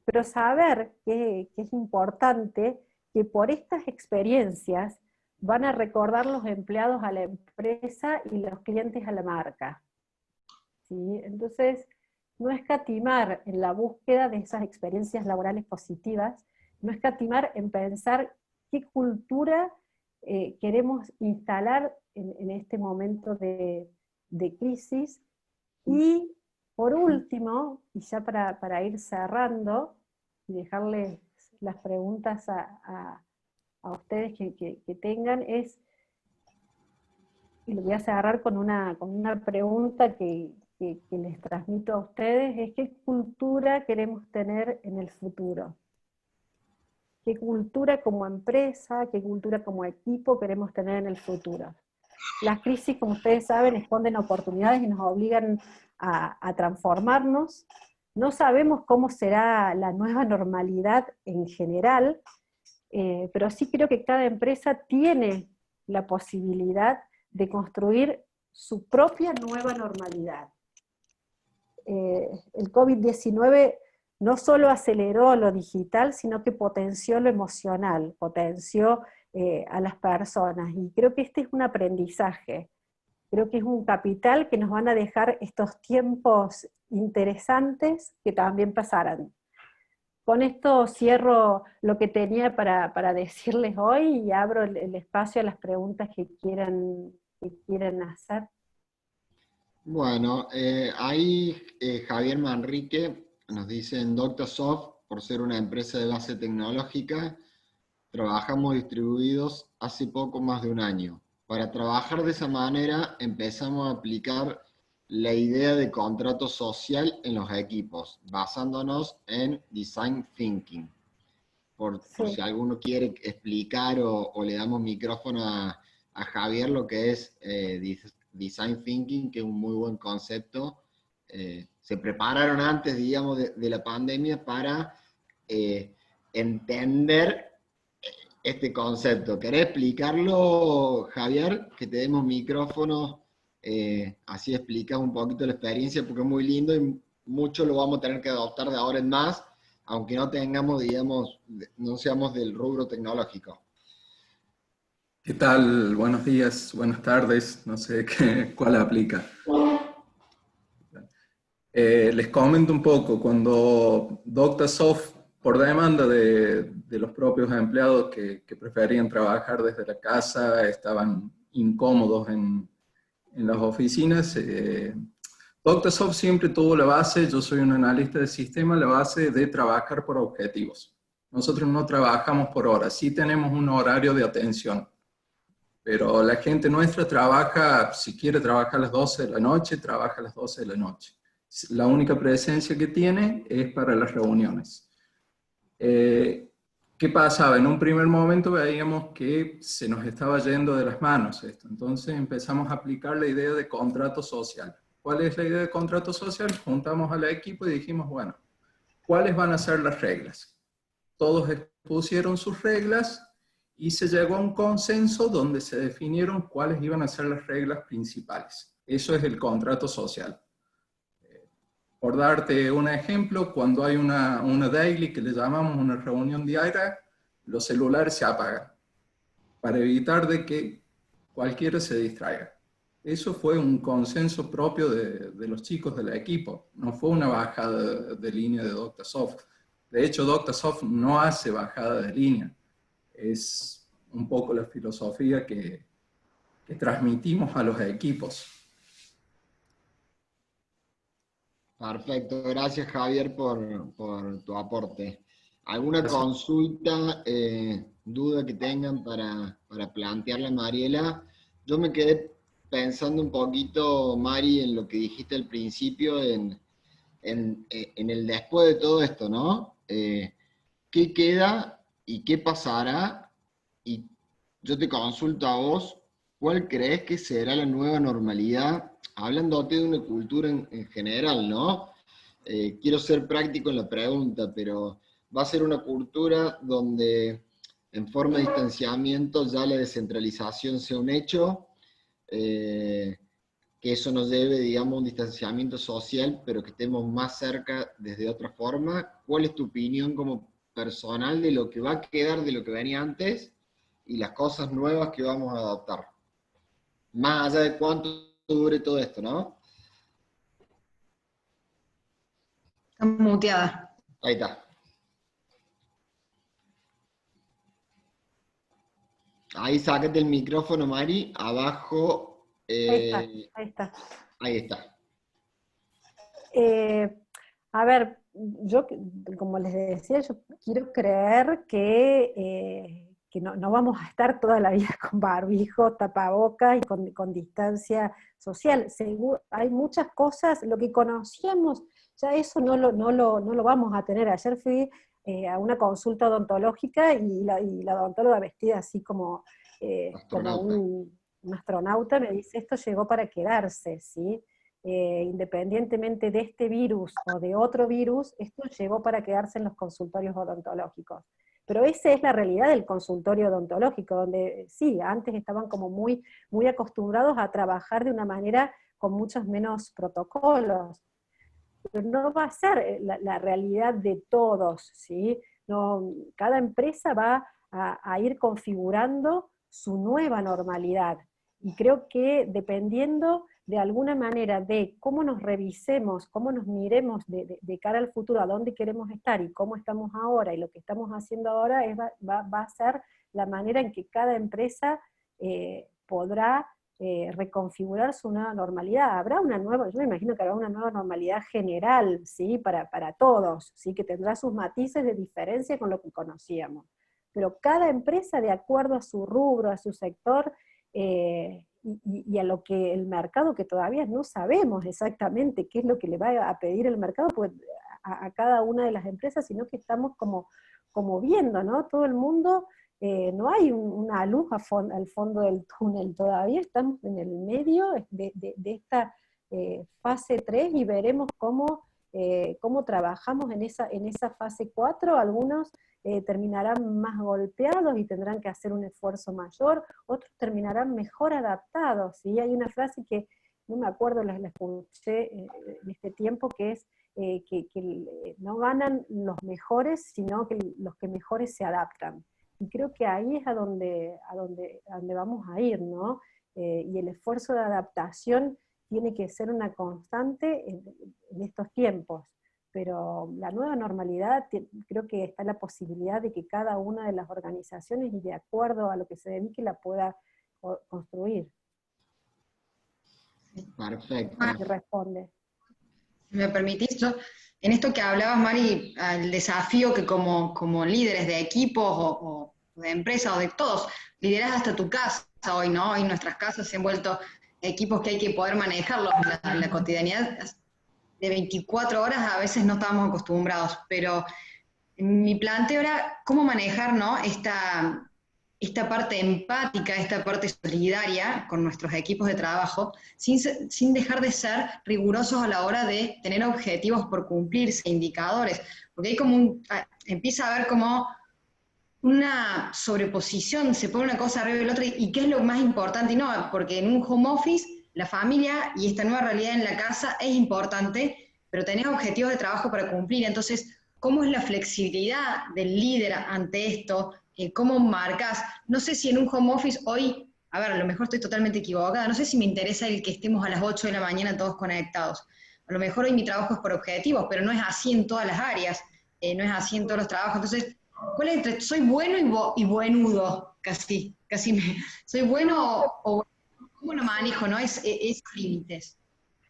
pero saber que es importante que por estas experiencias van a recordar los empleados a la empresa y los clientes a la marca, ¿sí? Entonces, no escatimar en la búsqueda de esas experiencias laborales positivas, no escatimar en pensar qué cultura queremos instalar en este momento de crisis. Y por último, y ya para ir cerrando, y dejarles las preguntas a ustedes que tengan, y lo voy a cerrar con una pregunta que les transmito a ustedes, es qué cultura queremos tener en el futuro. ¿Qué cultura como empresa, qué cultura como equipo queremos tener en el futuro? Las crisis, como ustedes saben, esconden oportunidades y nos obligan a transformarnos. No sabemos cómo será la nueva normalidad en general, pero sí creo que cada empresa tiene la posibilidad de construir su propia nueva normalidad. El COVID-19 no solo aceleró lo digital, sino que potenció lo emocional, potenció a las personas, y creo que este es un aprendizaje, creo que es un capital que nos van a dejar estos tiempos interesantes que también pasarán. Con esto cierro lo que tenía para decirles hoy y abro el espacio a las preguntas que quieran hacer. Bueno, ahí Javier Manrique nos dice: en Doctasoft, por ser una empresa de base tecnológica, trabajamos distribuidos hace poco más de un año. Para trabajar de esa manera empezamos a aplicar la idea de contrato social en los equipos, basándonos en Design Thinking. Por si Sí. alguno quiere explicar o le damos micrófono a Javier lo que es Design Thinking, que es un muy buen concepto. Se prepararon antes, digamos, de la pandemia para entender este concepto. ¿Querés explicarlo, Javier? Que te demos micrófono, así explicas un poquito la experiencia, porque es muy lindo y mucho lo vamos a tener que adoptar de ahora en más, aunque no tengamos, digamos, no seamos del rubro tecnológico. ¿Qué tal? Buenos días, buenas tardes, no sé cuál aplica. Les comento un poco, cuando DoctaSoft, por demanda de los propios empleados que preferían trabajar desde la casa, estaban incómodos en las oficinas, DoctaSoft siempre tuvo la base, yo soy un analista de sistema, la base de trabajar por objetivos. Nosotros no trabajamos por horas, sí tenemos un horario de atención. Pero la gente nuestra trabaja, si quiere trabajar a las 12 de la noche, trabaja a las 12 de la noche. La única presencia que tiene es para las reuniones. ¿Qué pasaba? En un primer momento veíamos que se nos estaba yendo de las manos esto. Entonces empezamos a aplicar la idea de contrato social. ¿Cuál es la idea de contrato social? Juntamos al equipo y dijimos, bueno, ¿cuáles van a ser las reglas? Todos expusieron sus reglas y se llegó a un consenso donde se definieron cuáles iban a ser las reglas principales. Eso es el contrato social. Por darte un ejemplo, cuando hay una daily que le llamamos una reunión diaria, los celulares se apagan para evitar de que cualquiera se distraiga. Eso fue un consenso propio de los chicos del equipo, no fue una bajada de línea de DoctaSoft. De hecho, DoctaSoft no hace bajada de línea. Es un poco la filosofía que transmitimos a los equipos. Perfecto, gracias Javier por tu aporte. ¿Alguna Gracias. consulta, duda que tengan para plantearle a Mariela? Yo me quedé pensando un poquito, Mari, en lo que dijiste al principio, en el después de todo esto, ¿no? ¿Qué queda y qué pasará? Y yo te consulto a vos, ¿cuál crees que será la nueva normalidad? Hablándote de una cultura en general, ¿no? Quiero ser práctico en la pregunta, pero va a ser una cultura donde en forma de distanciamiento ya la descentralización sea un hecho, que eso nos debe, digamos, a un distanciamiento social, pero que estemos más cerca desde otra forma. ¿Cuál es tu opinión como personal de lo que va a quedar de lo que venía antes y las cosas nuevas que vamos a adoptar? Más allá de cuánto dure todo esto, ¿no? Está muteada. Ahí está. Ahí sácate el micrófono, Mari, abajo. Ahí está, ahí está. Ahí está. A ver, yo, como les decía, yo quiero creer que no vamos a estar toda la vida con barbijo, tapabocas y con distancia social. Hay muchas cosas, lo que conocíamos, ya eso no lo vamos a tener. Ayer fui a una consulta odontológica y la odontóloga vestida así como Astronauta. un astronauta me dice, esto llegó para quedarse, ¿sí? Independientemente de este virus o de otro virus, esto llegó para quedarse en los consultorios odontológicos. Pero esa es la realidad del consultorio odontológico, donde sí, antes estaban como muy acostumbrados a trabajar de una manera con muchos menos protocolos. Pero no va a ser la realidad de todos, ¿sí? No, cada empresa va a ir configurando su nueva normalidad. Y creo que dependiendo de alguna manera de cómo nos revisemos, cómo nos miremos de cara al futuro, a dónde queremos estar y cómo estamos ahora y lo que estamos haciendo ahora, va a ser la manera en que cada empresa podrá reconfigurar su nueva normalidad. Habrá una nueva, yo me imagino que habrá una nueva normalidad general, ¿sí? Para todos, ¿sí? Que tendrá sus matices de diferencia con lo que conocíamos. Pero cada empresa, de acuerdo a su rubro, a su sector, y a lo que el mercado, que todavía no sabemos exactamente qué es lo que le va a pedir el mercado pues, a cada una de las empresas, sino que estamos como viendo, ¿no? Todo el mundo, no hay una luz al fondo del túnel, todavía estamos en el medio de esta fase 3 y veremos cómo trabajamos en esa fase 4. Algunos terminarán más golpeados y tendrán que hacer un esfuerzo mayor, otros terminarán mejor adaptados, ¿sí? Hay una frase que no me acuerdo, la escuché en este tiempo, que es que no ganan los mejores, sino que los que mejores se adaptan. Y creo que ahí es a donde vamos a ir, ¿no? Y el esfuerzo de adaptación tiene que ser una constante en estos tiempos. Pero la nueva normalidad, creo que está la posibilidad de que cada una de las organizaciones, y de acuerdo a lo que se dedique, la pueda construir. Perfecto. Y responde. Si me permitís, yo, en esto que hablabas, Mari, el desafío que como líderes de equipos o de empresas o de todos, liderás hasta tu casa hoy, ¿no? Hoy nuestras casas se han vuelto equipos que hay que poder manejarlos en la cotidianidad de 24 horas, a veces no estábamos acostumbrados, pero mi planteo era cómo manejar, ¿no? esta parte empática, esta parte solidaria con nuestros equipos de trabajo, sin dejar de ser rigurosos a la hora de tener objetivos por cumplirse, indicadores, porque hay empieza a haber como una sobreposición, se pone una cosa arriba de la otra, y qué es lo más importante, y no, porque en un home office la familia y esta nueva realidad en la casa es importante, pero tenés objetivos de trabajo para cumplir. Entonces, ¿cómo es la flexibilidad del líder ante esto? ¿Cómo marcas? No sé si en un home office hoy, a ver, a lo mejor estoy totalmente equivocada, no sé si me interesa el que estemos a las 8 de la mañana todos conectados. A lo mejor hoy mi trabajo es por objetivos, pero no es así en todas las áreas, no es así en todos los trabajos. Entonces, ¿cuál es entre soy bueno y buenudo? Casi soy bueno o ¿cómo lo manejo, no? Esos límites.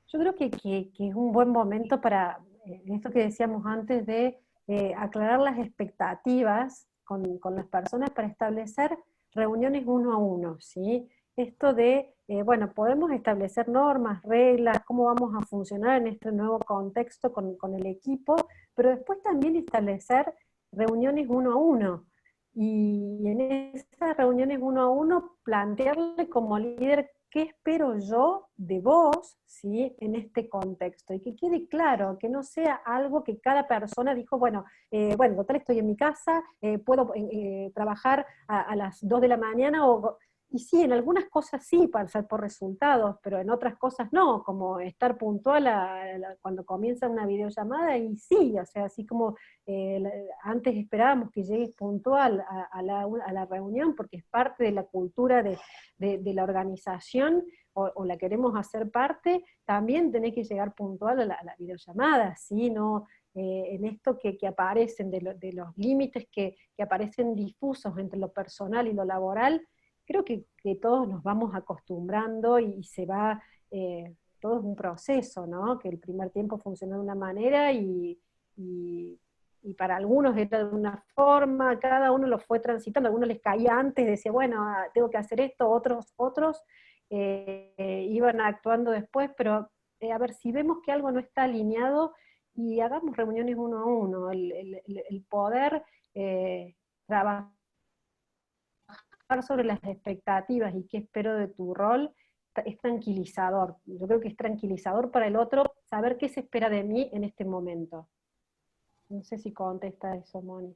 Yo creo que es un buen momento para, esto que decíamos antes, de aclarar las expectativas con las personas para establecer reuniones uno a uno, ¿sí? Esto de, bueno, podemos establecer normas, reglas, cómo vamos a funcionar en este nuevo contexto con el equipo, pero después también establecer reuniones uno a uno. Y en esas reuniones uno a uno, plantearle como líder qué espero yo de vos, ¿sí? En este contexto, y que quede claro, que no sea algo que cada persona dijo, bueno, total estoy en mi casa, puedo trabajar a las 2 de la mañana, y sí, en algunas cosas sí, para ser por resultados, pero en otras cosas no, como estar puntual cuando comienza una videollamada, y sí, o sea, así como antes esperábamos que llegues puntual a la reunión, porque es parte de la cultura de la organización, o la queremos hacer parte, también tenés que llegar puntual a la videollamada, ¿sí? No, en esto que aparecen, de los límites que aparecen difusos entre lo personal y lo laboral, creo que todos nos vamos acostumbrando y se va, todo es un proceso, ¿no? Que el primer tiempo funcionó de una manera y para algunos era de una forma, cada uno lo fue transitando, a algunos les caía antes, decía, bueno, tengo que hacer esto, otros iban actuando después, pero a ver, si vemos que algo no está alineado, y hagamos reuniones uno a uno, el poder trabajar sobre las expectativas y qué espero de tu rol, es tranquilizador. Yo creo que es tranquilizador para el otro saber qué se espera de mí en este momento. No sé si contesta eso, Moni.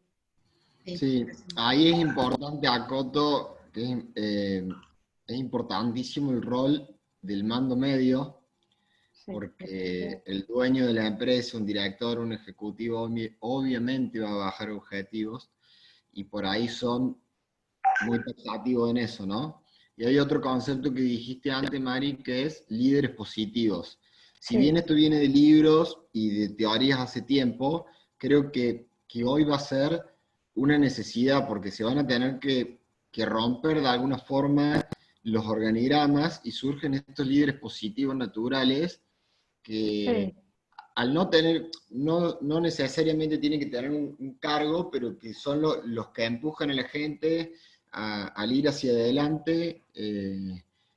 Sí, ahí es importante, acoto, que es importantísimo el rol del mando medio, Sí, porque el dueño de la empresa, un director, un ejecutivo, obviamente va a bajar objetivos, y por ahí son muy taxativos en eso, ¿no? Y hay otro concepto que dijiste antes, Mari, que es líderes positivos. Si sí. bien esto viene de libros y de teorías hace tiempo, creo que hoy va a ser una necesidad, porque se van a tener que romper de alguna forma los organigramas, y surgen estos líderes positivos naturales que, Sí. al no tener, no necesariamente tienen que tener un cargo, pero que son los que empujan a la gente al ir hacia adelante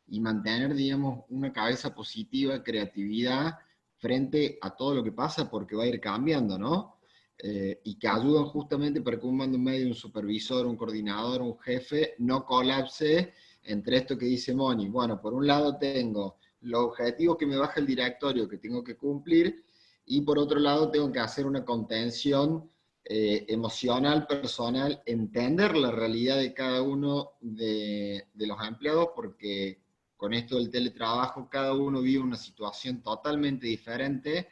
y mantener, digamos, una cabeza positiva, creatividad frente a todo lo que pasa, porque va a ir cambiando, ¿no? Y que ayudan justamente para que un mando medio, un supervisor, un coordinador, un jefe, no colapse entre esto que dice Moni. Bueno, por un lado tengo los objetivos que me baja el directorio que tengo que cumplir, y por otro lado tengo que hacer una contención emocional, personal, entender la realidad de cada uno de los empleados, porque con esto del teletrabajo cada uno vive una situación totalmente diferente,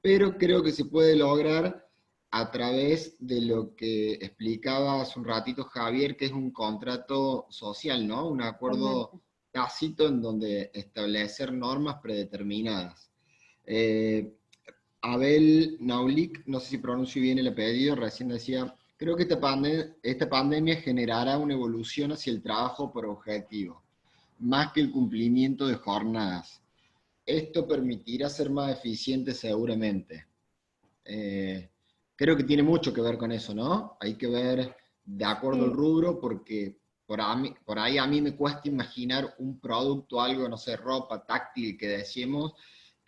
pero creo que se puede lograr a través de lo que explicaba hace un ratito Javier, que es un contrato social, ¿no? Un acuerdo Totalmente. tácito en donde establecer normas predeterminadas. Eh, Abel Naulik, no sé si pronuncio bien el apellido, recién decía, creo que esta pandemia generará una evolución hacia el trabajo por objetivo, más que el cumplimiento de jornadas. Esto permitirá ser más eficiente seguramente. Eh, Creo que tiene mucho que ver con eso, ¿no? Hay que ver de acuerdo al Sí, rubro, porque por ahí a mí me cuesta imaginar un producto, algo, no sé, ropa táctil que decimos,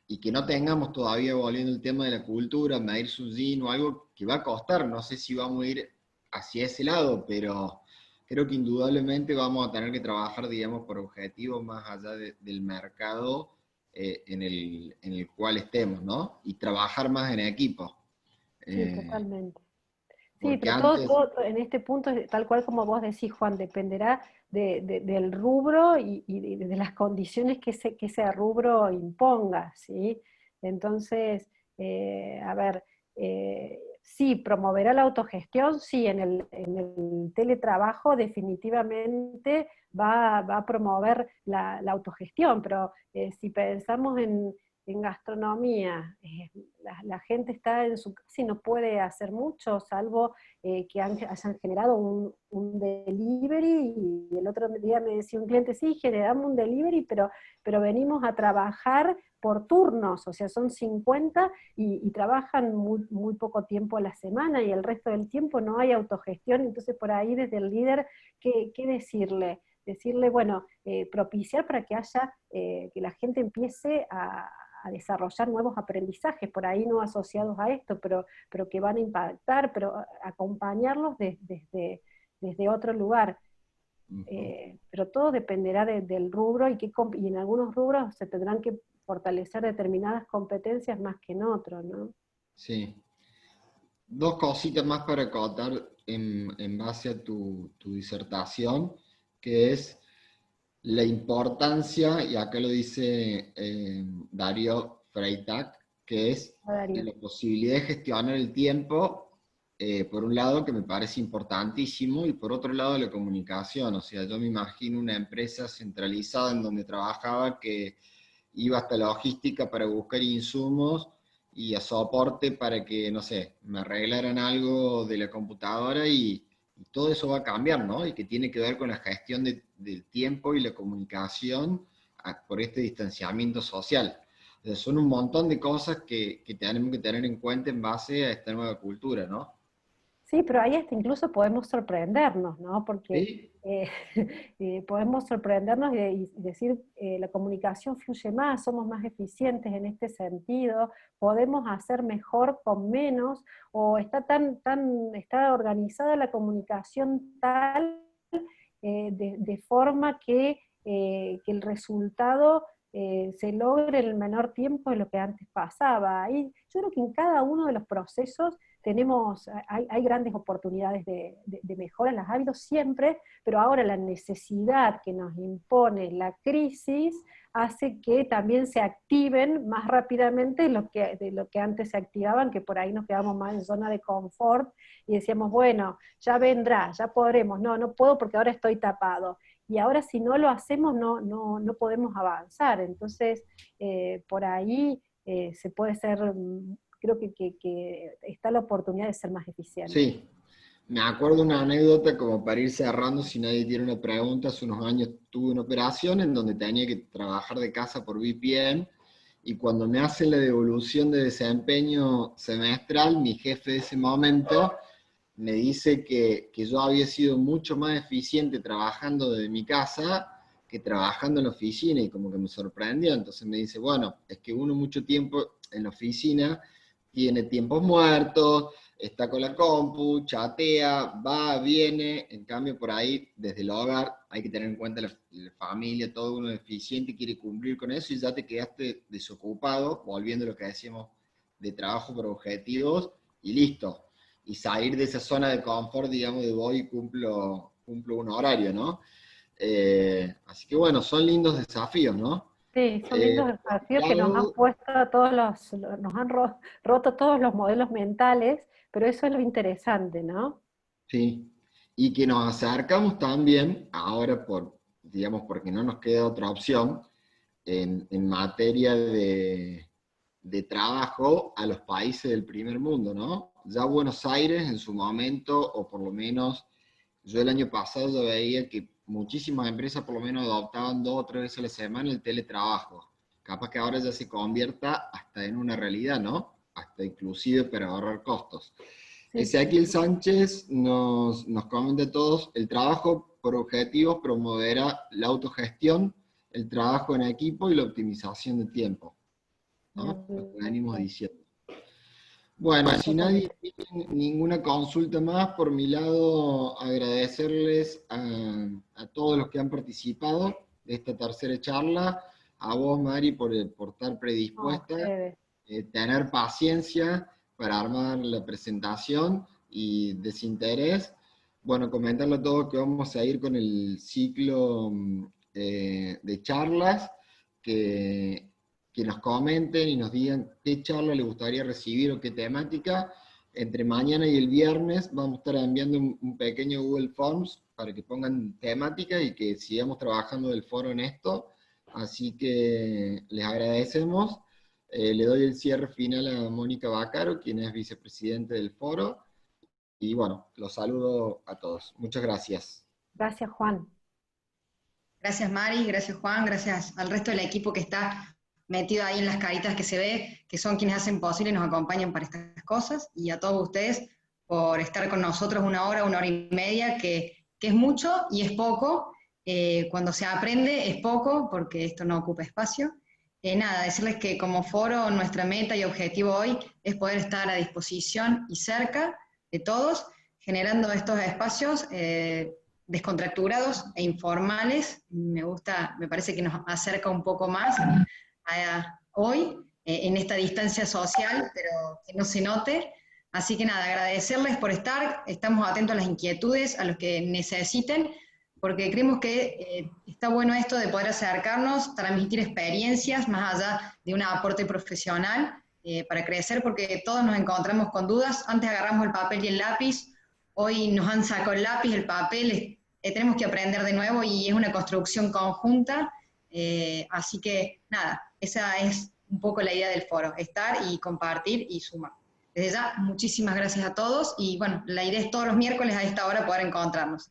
y que no tengamos todavía, volviendo al tema de la cultura, medir su jean o algo que va a costar. No sé si vamos a ir hacia ese lado, pero creo que indudablemente vamos a tener que trabajar, digamos, por objetivos más allá del mercado en el cual estemos, ¿no? Y trabajar más en equipo. sí, Eh, totalmente. Sí, Porque pero todo, antes, todo en este punto, tal cual como vos decís, Juan, dependerá del rubro y de las condiciones que ese rubro imponga, ¿sí? Entonces, a ver, sí, promoverá la autogestión, sí, en el teletrabajo definitivamente va a promover la autogestión, pero si pensamos en gastronomía, la gente está en su casa y no puede hacer mucho, salvo que hayan generado un delivery, y el otro día me decía un cliente, sí, generamos un delivery, pero venimos a trabajar por turnos, o sea, son 50 y trabajan muy poco tiempo a la semana, y el resto del tiempo no hay autogestión. Entonces por ahí desde el líder, ¿qué decirle? Decirle, bueno, propiciar para que haya, que la gente empiece a desarrollar nuevos aprendizajes, por ahí no asociados a esto, pero que van a impactar, pero acompañarlos desde otro lugar. Pero todo dependerá del rubro, y en algunos rubros se tendrán que fortalecer determinadas competencias más que en otros, ¿no? sí. Dos cositas más para acotar en base a tu disertación, que es la importancia, y acá lo dice Darío Freitag, que es Darío. la posibilidad de gestionar el tiempo, por un lado, que me parece importantísimo, y por otro lado, la comunicación. O sea, yo me imagino una empresa centralizada en donde trabajaba que iba hasta logística para buscar insumos y a soporte para que, no sé, me arreglaran algo de la computadora, y todo eso va a cambiar, ¿no? Y que tiene que ver con la gestión del tiempo y la comunicación por este distanciamiento social. O sea, son un montón de cosas que tenemos que tener en cuenta en base a esta nueva cultura, ¿no? Sí, pero ahí hasta incluso podemos sorprendernos, ¿no? Porque Sí, eh, podemos sorprendernos y decir, la comunicación fluye más, somos más eficientes en este sentido, podemos hacer mejor con menos, o está organizada la comunicación tal, de forma que el resultado se logre en el menor tiempo de lo que antes pasaba. Y yo creo que en cada uno de los procesos hay grandes oportunidades de mejora, las ha habido siempre, pero ahora la necesidad que nos impone la crisis hace que también se activen más rápidamente de lo que antes se activaban, que por ahí nos quedamos más en zona de confort y decíamos, bueno, ya vendrá, ya podremos, no puedo porque ahora estoy tapado. Y ahora si no lo hacemos no podemos avanzar. Entonces, por ahí se puede ser, creo que está la oportunidad de ser más eficiente. sí. Me acuerdo una anécdota como para ir cerrando, si nadie tiene una pregunta. Hace unos años tuve una operación en donde tenía que trabajar de casa por VPN, y cuando me hacen la devolución de desempeño semestral, mi jefe de ese momento me dice que yo había sido mucho más eficiente trabajando desde mi casa que trabajando en la oficina, y como que me sorprendió. Entonces me dice, bueno, es que uno mucho tiempo en la oficina tiene tiempos muertos, está con la compu, chatea, va, viene. En cambio, por ahí, desde el hogar, hay que tener en cuenta la familia, todo uno es eficiente, quiere cumplir con eso, y ya te quedaste desocupado, volviendo a lo que decíamos de trabajo por objetivos, y listo. Y salir de esa zona de confort, digamos, de voy y cumplo un horario, ¿no? Así que bueno, son lindos desafíos, ¿no? Sí, son lindos Por desafíos un que nos han lado, puesto a todos nos han roto todos los modelos mentales, pero eso es lo interesante, ¿no? sí, y que nos acercamos también, ahora digamos, porque no nos queda otra opción, en materia de trabajo a los países del primer mundo, ¿no? Ya Buenos Aires en su momento, o por lo menos yo el año pasado ya veía que muchísimas empresas por lo menos adoptaban 2 o 3 veces a la semana el teletrabajo. Capaz que ahora ya se convierta hasta en una realidad, ¿no? Hasta inclusive para ahorrar costos. Sí, Ezequiel Sánchez nos comenta a todos, el trabajo por objetivos promoverá la autogestión, el trabajo en equipo y la optimización de tiempo, ¿no? Lo que venimos diciendo. Bueno, si nadie totalmente. tiene ninguna consulta más, por mi lado agradecerles a todos los que han participado de esta tercera charla, a vos Mari por estar No, predispuesta, ustedes. tener paciencia para armar la presentación y desinterés. Bueno, comentarle a todos que vamos a ir con el ciclo de charlas, que nos comenten y nos digan qué charla les gustaría recibir o qué temática. Entre mañana y el viernes vamos a estar enviando un pequeño Google Forms para que pongan temática y que sigamos trabajando del foro en esto. Así que les agradecemos. Le doy el cierre final a Mónica Bacaro, quien es vicepresidente del foro. Y bueno, los saludo a todos. Muchas gracias. Gracias, Juan. Gracias Mari, gracias Juan, gracias al resto del equipo que está metido ahí en las caritas que se ve, que son quienes hacen posible y nos acompañan para estas cosas, y a todos ustedes por estar con nosotros 1 hora, 1 hora y media, que es mucho y es poco. Cuando se aprende es poco, porque esto no ocupa espacio. Nada, decirles que como foro nuestra meta y objetivo hoy es poder estar a disposición y cerca de todos, generando estos espacios descontracturados e informales. Me parece que nos acerca un poco más hoy, en esta distancia social, pero que no se note. Así que nada, agradecerles por estar, estamos atentos a las inquietudes, a los que necesiten, porque creemos que está bueno esto de poder acercarnos, transmitir experiencias más allá de un aporte profesional, para crecer, porque todos nos encontramos con dudas. Antes agarramos el papel y el lápiz, hoy nos han sacado el lápiz, el papel, tenemos que aprender de nuevo y es una construcción conjunta. Así que nada, esa es un poco la idea del foro, estar y compartir y sumar. Desde ya, muchísimas gracias a todos, y bueno, la idea es todos los miércoles a esta hora poder encontrarnos.